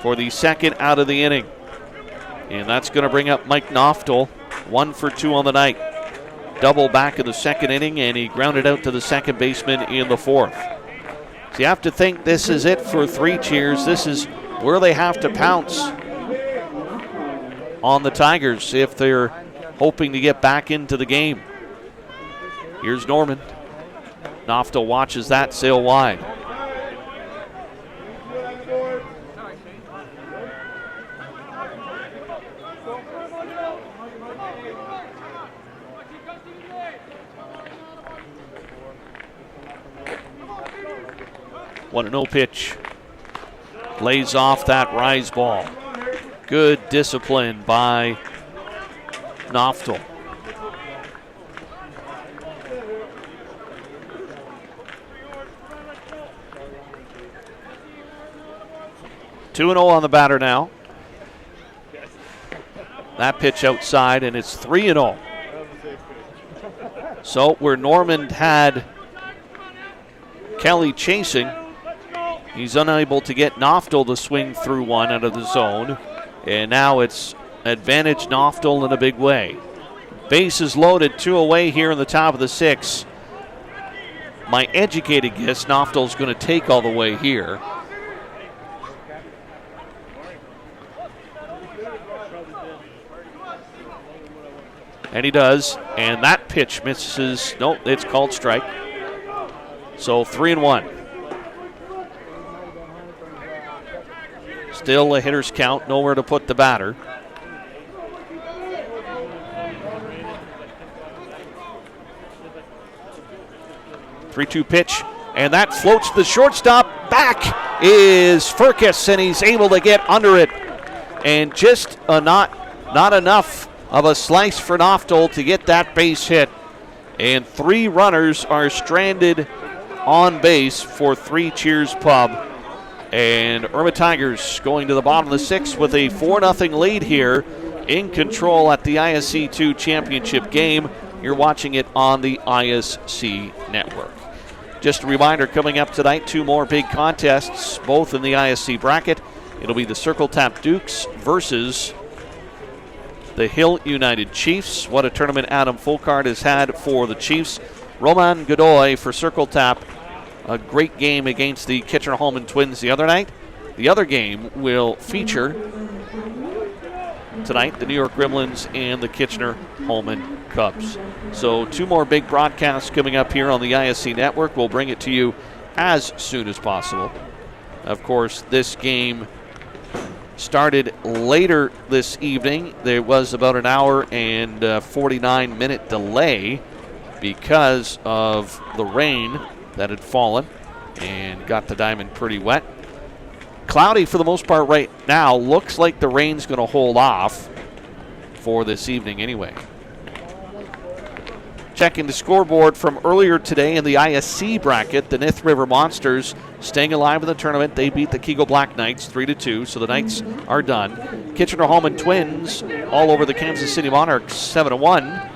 for the second out of the inning. And that's going to bring up Mike Noftel. 1 for 2 on the night. Double back in the second inning, and he grounded out to the second baseman in the 4th. So you have to think this is it for 3 cheers. This is where they have to pounce on the Tigers if they're hoping to get back into the game. Here's Norman. Noftel watches that sail wide. What an 0 pitch. Lays off that rise ball. Good discipline by Noftel. Two and 0 on the batter now. That pitch outside, and it's 3-0. So where Normand had Kelly chasing, he's unable to get Noftel to swing through one out of the zone. And now it's advantage Noftel in a big way. Bases loaded, 2 away here in the top of the 6th. My educated guess, Noftel's going to take all the way here. And he does, and that pitch misses. Nope, it's called strike. So 3-1. Still a hitter's count, nowhere to put the batter. 3-2 pitch, and that floats to the shortstop. Back is Furcus, and he's able to get under it. And just not enough of a slice for Noftel to get that base hit. And 3 runners are stranded on base for 3 Cheers Pub. And Irma Tigers going to the bottom of the 6th with a 4-0 lead here, in control at the ISC 2 championship game. You're watching it on the ISC network. Just a reminder, coming up tonight, 2 more big contests, both in the ISC bracket. It'll be the Circle Tap Dukes versus the Hill United Chiefs. What a tournament Adam Folkard has had for the Chiefs. Roman Godoy for Circle Tap. A great game against the Kitchener-Holman Twins the other night. The other game will feature tonight the New York Gremlins and the Kitchener-Holman Cubs. So 2 more big broadcasts coming up here on the ISC network. We'll bring it to you as soon as possible. Of course, this game started later this evening. There was about an hour and 49-minute delay because of the rain that had fallen and got the diamond pretty wet. Cloudy for the most part right now. Looks like the rain's going to hold off for this evening anyway. Checking the scoreboard from earlier today in the ISC bracket, the Nith River Monsters staying alive in the tournament. They beat the Kegel Black Knights 3-2, so the Knights are done. Kitchener-Holman Twins all over the Kansas City Monarchs 7-1.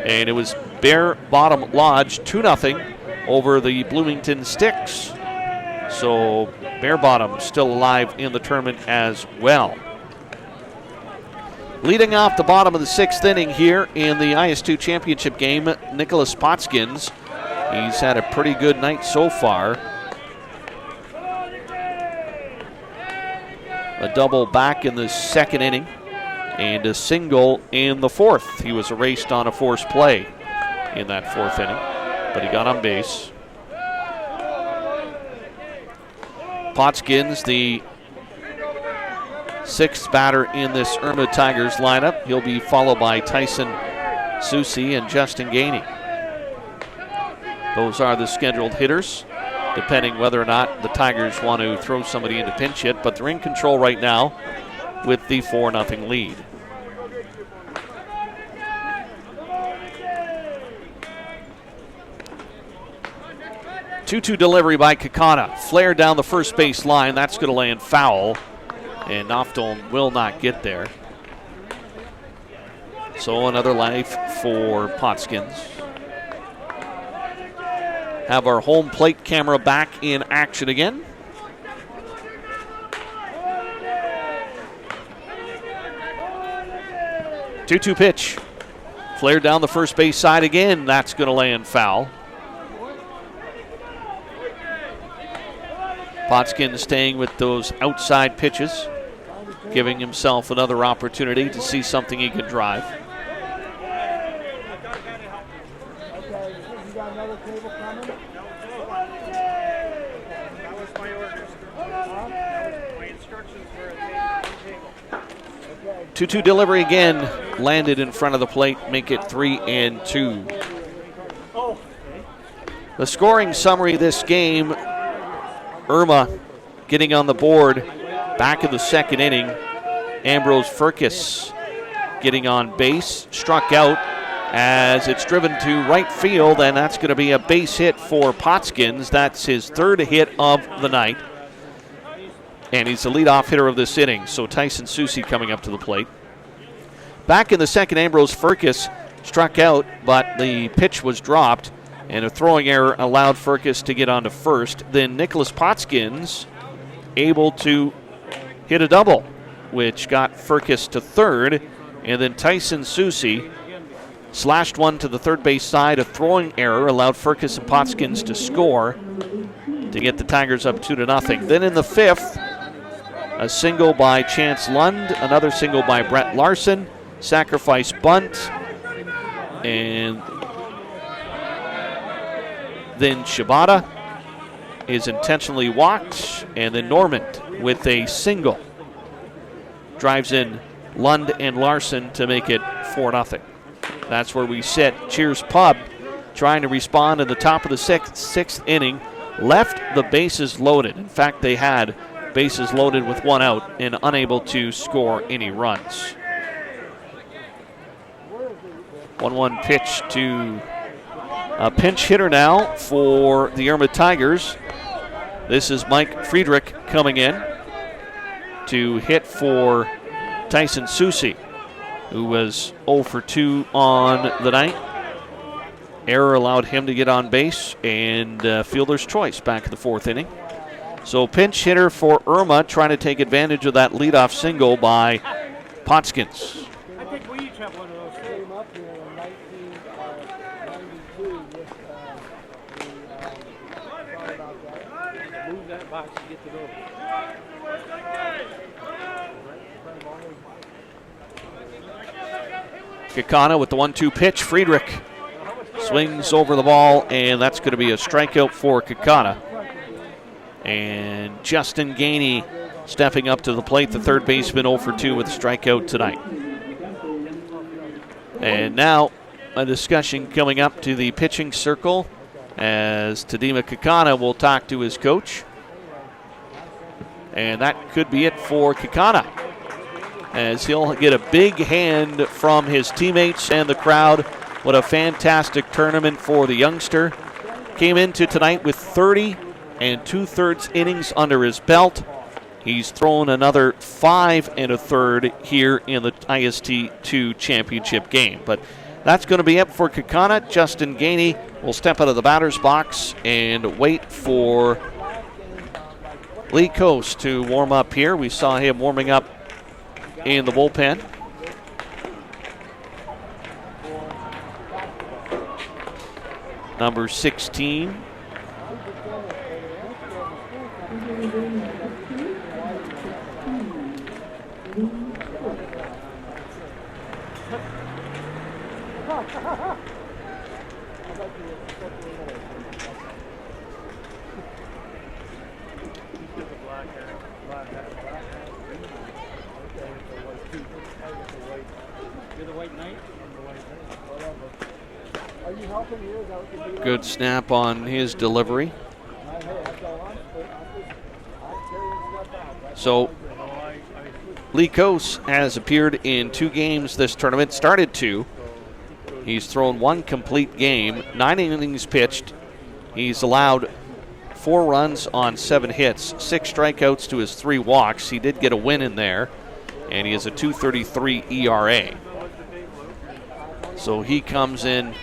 And it was Bear Bottom Lodge 2-0 over the Bloomington Sticks. So Bear Bottom still alive in the tournament as well. Leading off the bottom of the 6th inning here in the IS2 championship game, Nicholas Potskins. He's had a pretty good night so far. A double back in the 2nd inning and a single in the 4th. He was erased on a forced play in that 4th inning, but he got on base. Potskins, the 6th batter in this Irma Tigers lineup. He'll be followed by Tyson Susi and Justin Gainey. Those are the scheduled hitters, depending whether or not the Tigers want to throw somebody into pinch hit, but they're in control right now with the 4-0 lead. Two-two delivery by Kakana. Flare down the first base line. That's going to land foul. And Noftel will not get there. So another life for Potskins. Have our home plate camera back in action again. Two-two pitch. Flared down the first base side again. That's going to land foul. Potskins staying with those outside pitches, giving himself another opportunity to see something he can drive. Two-two delivery again, landed in front of the plate, make it 3-2. The scoring summary of this game: Irma getting on the board back in the 2nd inning. Ambrose Furcus getting on base, struck out as it's driven to right field, and that's going to be a base hit for Potskins. That's his 3rd hit of the night, and he's the leadoff hitter of this inning. So Tyson Susi coming up to the plate. Back in the 2nd, Ambrose Furcus struck out, but the pitch was dropped, and a throwing error allowed Furcus to get on to first. Then Nicholas Potskins able to hit a double, which got Furcus to 3rd. And then Tyson Susi slashed one to the 3rd base side. A throwing error allowed Furcus and Potskins to score to get the Tigers up 2-0. Then in the 5th, a single by Chance Lund, another single by Brett Larson, sacrifice bunt, and then Shibata is intentionally walked, and then Normand with a single drives in Lund and Larson to make it 4-0. That's where we sit. Cheers Pub trying to respond in the top of the sixth inning, left the bases loaded. In fact, they had bases loaded with one out and unable to score any runs. 1-1 pitch to a pinch hitter now for the Irma Tigers. This is Mike Friedrich coming in to hit for Tyson Susi, who was 0 for 2 on the night. Error allowed him to get on base, and fielder's choice back in the 4th inning. So pinch hitter for Irma, trying to take advantage of that leadoff single by Potskins. I think we each have one of those. Came up here in 1992 with sorry about that. Move that box to get it over. Kakana with the 1-2 pitch. Friedrich swings over the ball, and that's going to be a strikeout for Kakana. And Justin Gainey stepping up to the plate, the third baseman, 0 for 2 with a strikeout tonight. And now a discussion coming up to the pitching circle as Tadima Kakana will talk to his coach. And that could be it for Kakana, as he'll get a big hand from his teammates and the crowd. What a fantastic tournament for the youngster. Came into tonight with 30 2/3 innings under his belt. He's thrown another 5 1/3 here in the IST2 championship game. But that's going to be it for Kakana. Justin Gainey will step out of the batter's box and wait for Lee Coase to warm up here. We saw him warming up in the bullpen. Number 16. Good snap on his delivery. So Lee Coase has appeared in 2 games this tournament, started 2. He's thrown 1 complete game, 9 innings pitched. He's allowed 4 runs on 7 hits, 6 strikeouts to his 3 walks. He did get a win in there, and he has a 2.33 ERA. So he comes in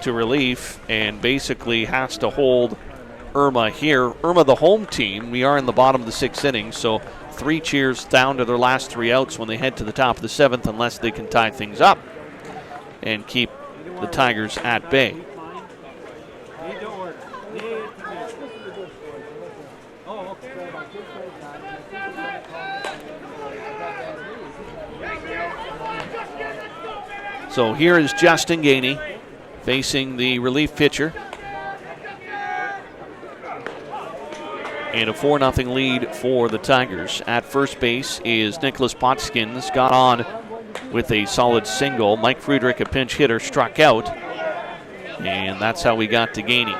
to relief and basically has to hold Irma here. Irma, the home team, we are in the bottom of the 6th inning, so 3 cheers down to their last 3 outs when they head to the top of the 7th, unless they can tie things up and keep the Tigers at bay. So here is Justin Gainey facing the relief pitcher. And a 4-0 lead for the Tigers. At first base is Nicholas Potskins. Got on with a solid single. Mike Friedrich, a pinch hitter, struck out. And that's how we got to Gainey.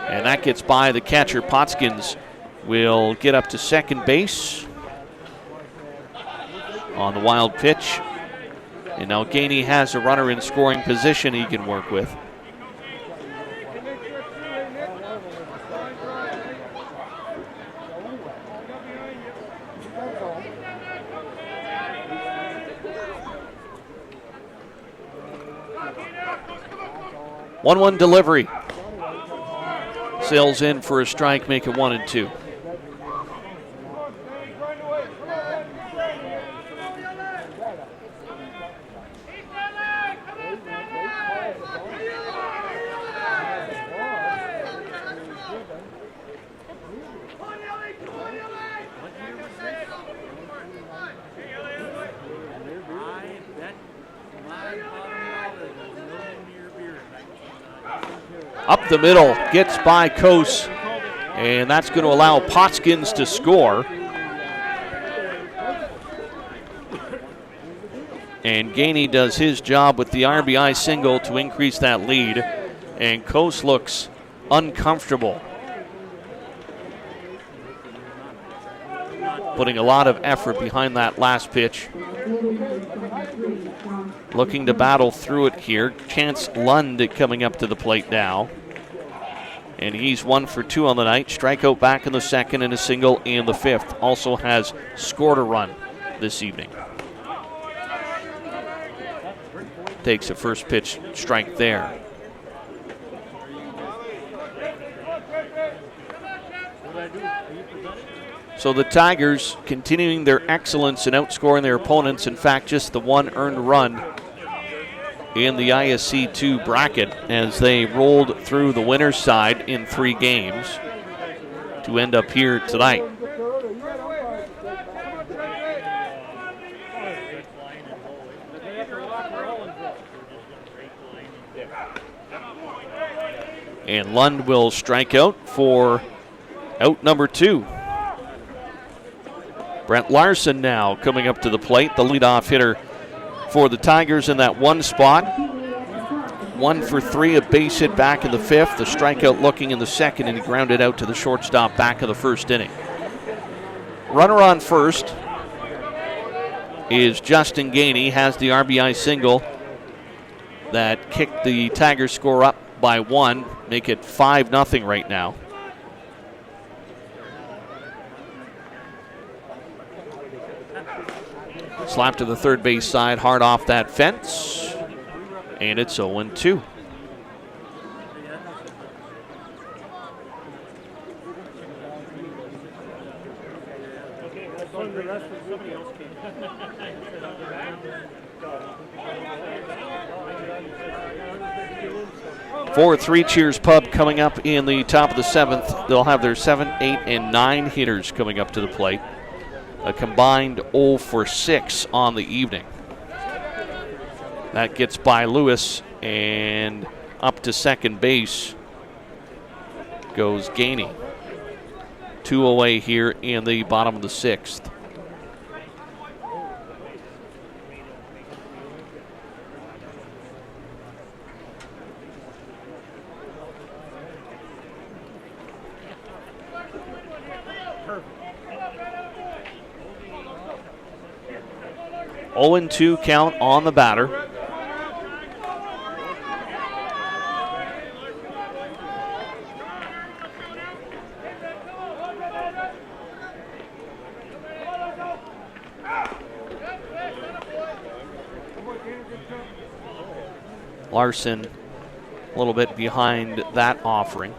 And that gets by the catcher. Potskins will get up to second base on the wild pitch. And now Gainey has a runner in scoring position he can work with. One delivery. Sails in for a strike, make it 1-2. Up the middle, gets by Coase, and that's going to allow Potskins to score. And Gainey does his job with the RBI single to increase that lead. And Coase looks uncomfortable, putting a lot of effort behind that last pitch. Looking to battle through it here. Chance Lund coming up to the plate now. And he's 1 for 2 on the night. Strikeout back in the second and a single in the fifth. Also has scored a run this evening. Takes a first pitch strike there. So the Tigers continuing their excellence in outscoring their opponents. In fact, just the one earned run in the ISC 2 bracket as they rolled through the winner's side in 3 games to end up here tonight. And Lund will strike out for out number 2. Brent Larson now coming up to the plate, the leadoff hitter for the Tigers in that one spot. 1 for 3, a base hit back in the fifth, a strikeout looking in the second, and he grounded out to the shortstop back of the first inning. Runner on first is Justin Gainey, has the RBI single that kicked the Tigers score up by 1, make it 5-0 right now. Slap to the third base side, hard off that fence, and it's 0-2. For Three Cheers Pub coming up in the top of the 7th, they'll have their 7, 8, and 9 hitters coming up to the plate. A combined 0 for 6 on the evening. That gets by Lewis, and up to second base goes Gainey. 2 away here in the bottom of the 6th. Oh and 2 count on the batter. Larson a little bit behind that offering.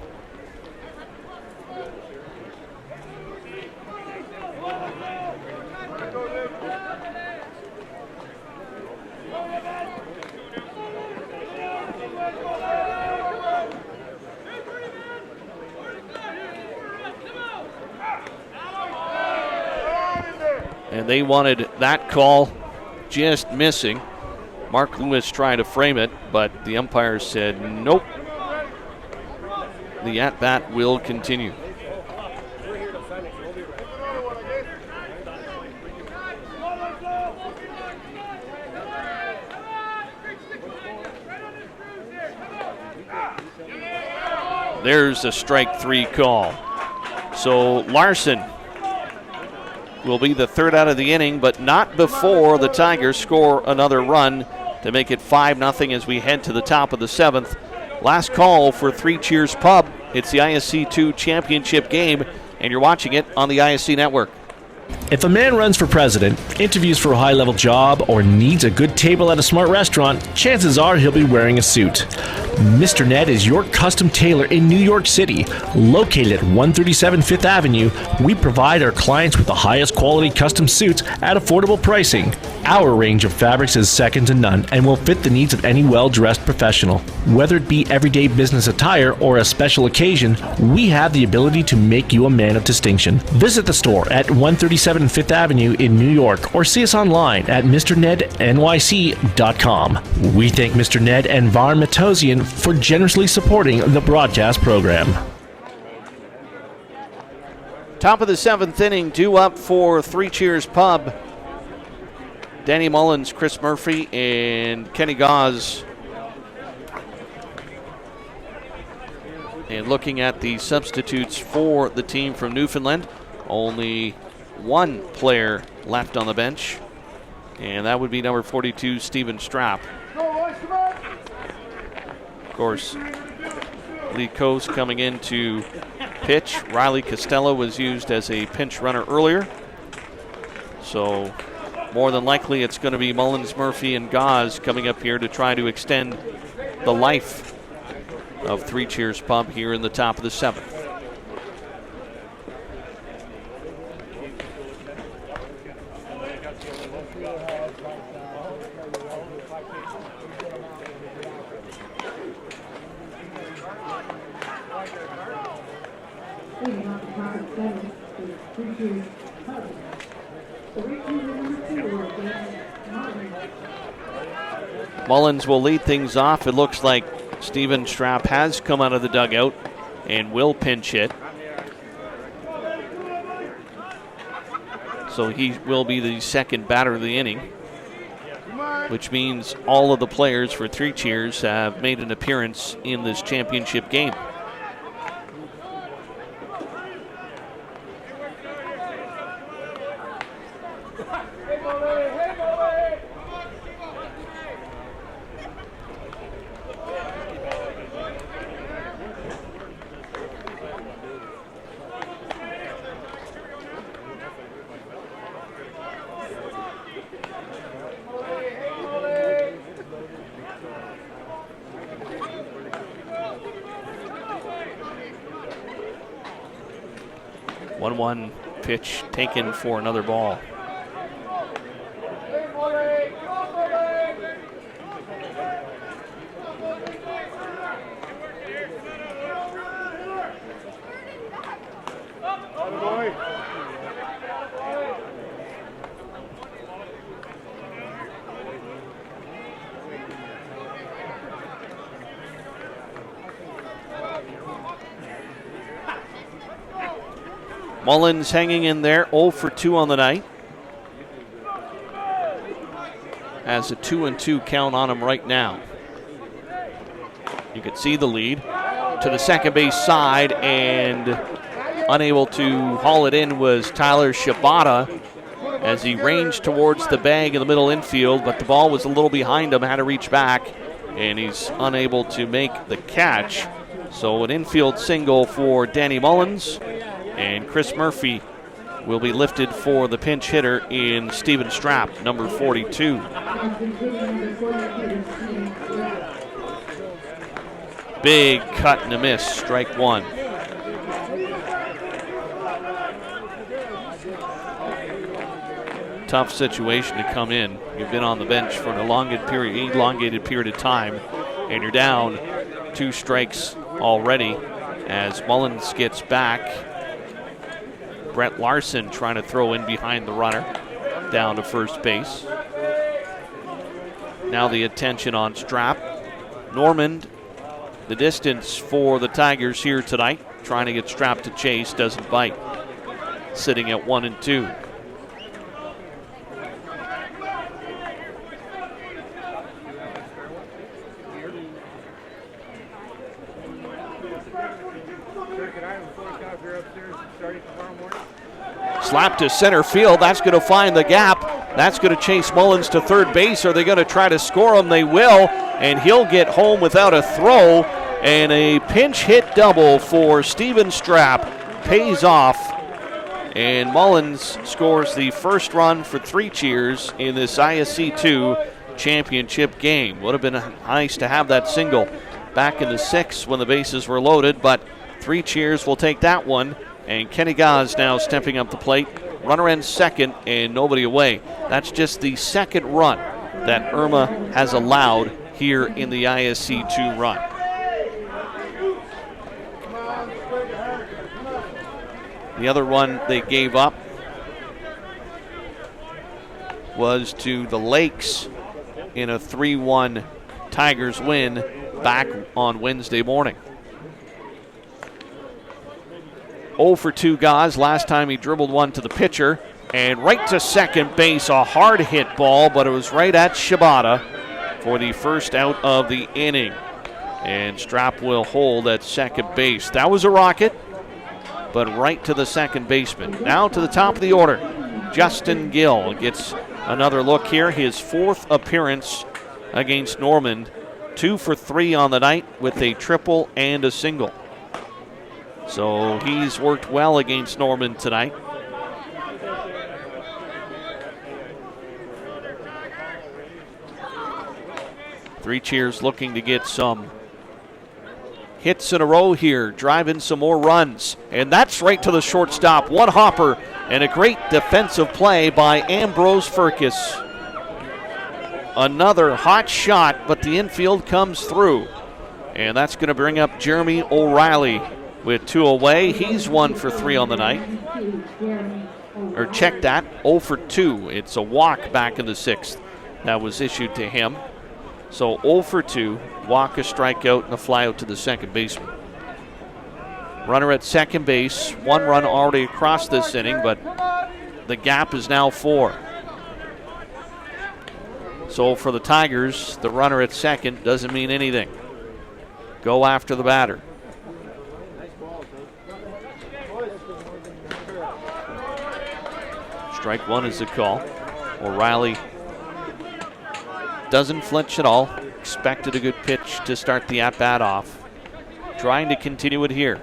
And they wanted that call just missing. Mark Lewis tried to frame it, but the umpire said nope. The at-bat will continue. There's a strike 3 call. So Larson will be the third out of the inning, but not before the Tigers score another run to make it 5-0 as we head to the top of the 7th. Last call for Three Cheers Pub. It's the ISC 2 championship game, and you're watching it on the ISC network. If a man runs for president, interviews for a high-level job, or needs a good table at a smart restaurant, chances are he'll be wearing a suit. Mr. Ned is your custom tailor in New York City. Located at 137 Fifth Avenue, we provide our clients with the highest quality custom suits at affordable pricing. Our range of fabrics is second to none and will fit the needs of any well-dressed professional. Whether it be everyday business attire or a special occasion, we have the ability to make you a man of distinction. Visit the store at 137 Fifth Avenue in New York or see us online at MrNedNYC.com. We thank Mr. Ned and Var Matosian for generously supporting the broadcast program. Top of the 7th inning, due up for Three Cheers Pub. Danny Mullins, Chris Murphy, and Kenny Gause. And looking at the substitutes for the team from Newfoundland, only one player left on the bench, and that would be number 42, Steven Strapp. Of course, Lee Coase coming in to pitch. Riley Costello was used as a pinch runner earlier. So more than likely it's going to be Mullins, Murphy, and Gause coming up here to try to extend the life of Three Cheers Pub here in the top of the 7th. Mullins will lead things off. It looks like Steven Strapp has come out of the dugout and will pinch hit. So he will be the second batter of the inning, which means all of the players for Three Cheers have made an appearance in this championship game. One pitch taken for another ball. Mullins hanging in there, 0 for 2 on the night. Has a 2-2 count on him right now. You can see the lead to the second base side, and unable to haul it in was Tyler Shibata as he ranged towards the bag in the middle infield, but the ball was a little behind him, had to reach back, and he's unable to make the catch. So an infield single for Danny Mullins. And Chris Murphy will be lifted for the pinch hitter in Steven Strapp, number 42. Big cut and a miss, strike 1. Tough situation to come in. You've been on the bench for an elongated period of time, and you're down 2 strikes already as Mullins gets back. Brett Larson trying to throw in behind the runner down to first base. Now the attention on Strapp. Normand, the distance for the Tigers here tonight, trying to get Strapp to chase, doesn't bite. Sitting at 1-2. Slap to center field. That's going to find the gap. That's going to chase Mullins to third base. Are they going to try to score him? They will, and he'll get home without a throw. And a pinch hit double for Steven Strapp pays off. And Mullins scores the first run for Three Cheers in this ISC 2 championship game. Would have been nice to have that single back in the 6th when the bases were loaded, but Three Cheers will take that one. And Kenny Gause now stepping up the plate. Runner ends second and nobody away. That's just the second run that Irma has allowed here in the ISC 2 run. The other one they gave up was to the Lakes in a 3-1 Tigers win back on Wednesday morning. 0 for 2 Gause. Last time he dribbled one to the pitcher. and right to second base. A hard hit ball, but it was right at Shibata for the first out of the inning. And Strap will hold at second base. That was a rocket, but right to the second baseman. Now to the top of the order. Justin Gill gets another look here. His 4th appearance against Norman. 2 for 3 on the night with a triple and a single. So he's worked well against Norman tonight. Three Cheers looking to get some hits in a row here, driving some more runs. And that's right to the shortstop. One hopper and a great defensive play by Ambrose Furcus. Another hot shot, but the infield comes through. And that's going to bring up Jeremy O'Reilly with 2 away. He's 1 for 3 on the night. Or check that, 0 for 2. It's a walk back in the 6th that was issued to him. So 0 for 2, walk, a strikeout, and a fly out to the second baseman. Runner at second base, 1 run already across this inning, but the gap is now 4. So for the Tigers, the runner at second doesn't mean anything. Go after the batter. Strike 1 is the call. O'Reilly doesn't flinch at all. Expected a good pitch to start the at-bat off. Trying to continue it here.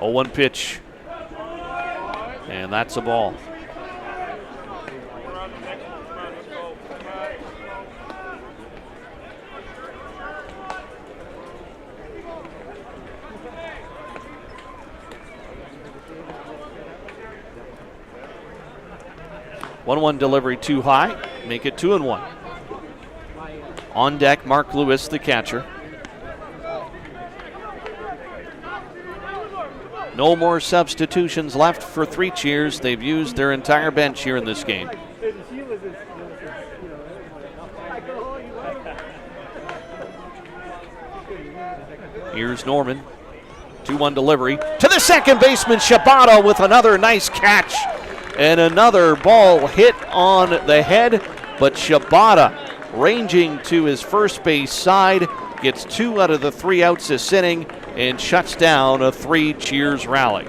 Oh, 1 pitch. And that's a ball. One delivery too high, make it 2-1. On deck, Mark Lewis, the catcher. No more substitutions left for Three Cheers. They've used their entire bench here in this game. Here's Norman. 2-1 delivery to the second baseman, Shibata, with another nice catch. And another ball hit on the head, but Shibata, ranging to his first base side, gets 2 out of the 3 outs this inning and shuts down a Three Cheers rally.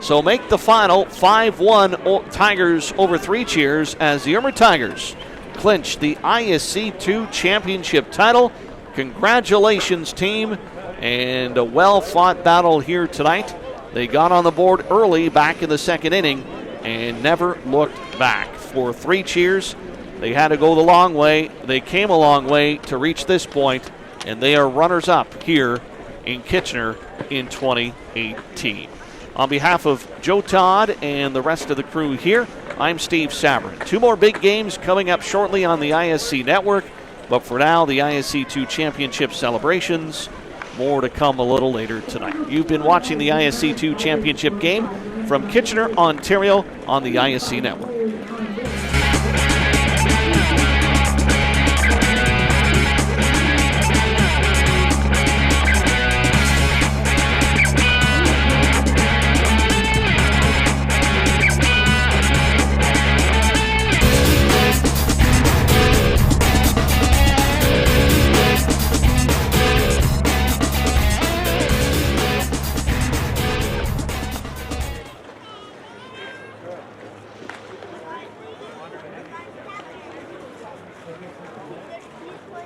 So make the final 5-1 Tigers over Three Cheers as the Irma Tigers clinch the ISC 2 championship title. Congratulations, team, and a well-fought battle here tonight. They got on the board early back in the second inning and never looked back. For Three Cheers, they had to go the long way. They came a long way to reach this point, and they are runners-up here in Kitchener in 2018. On behalf of Joe Todd and the rest of the crew here, I'm Steve Sabrin. 2 more big games coming up shortly on the ISC network, but for now, the ISC 2 championship celebrations. More to come a little later tonight. You've been watching the ISC 2 championship game from Kitchener, Ontario on the ISC network.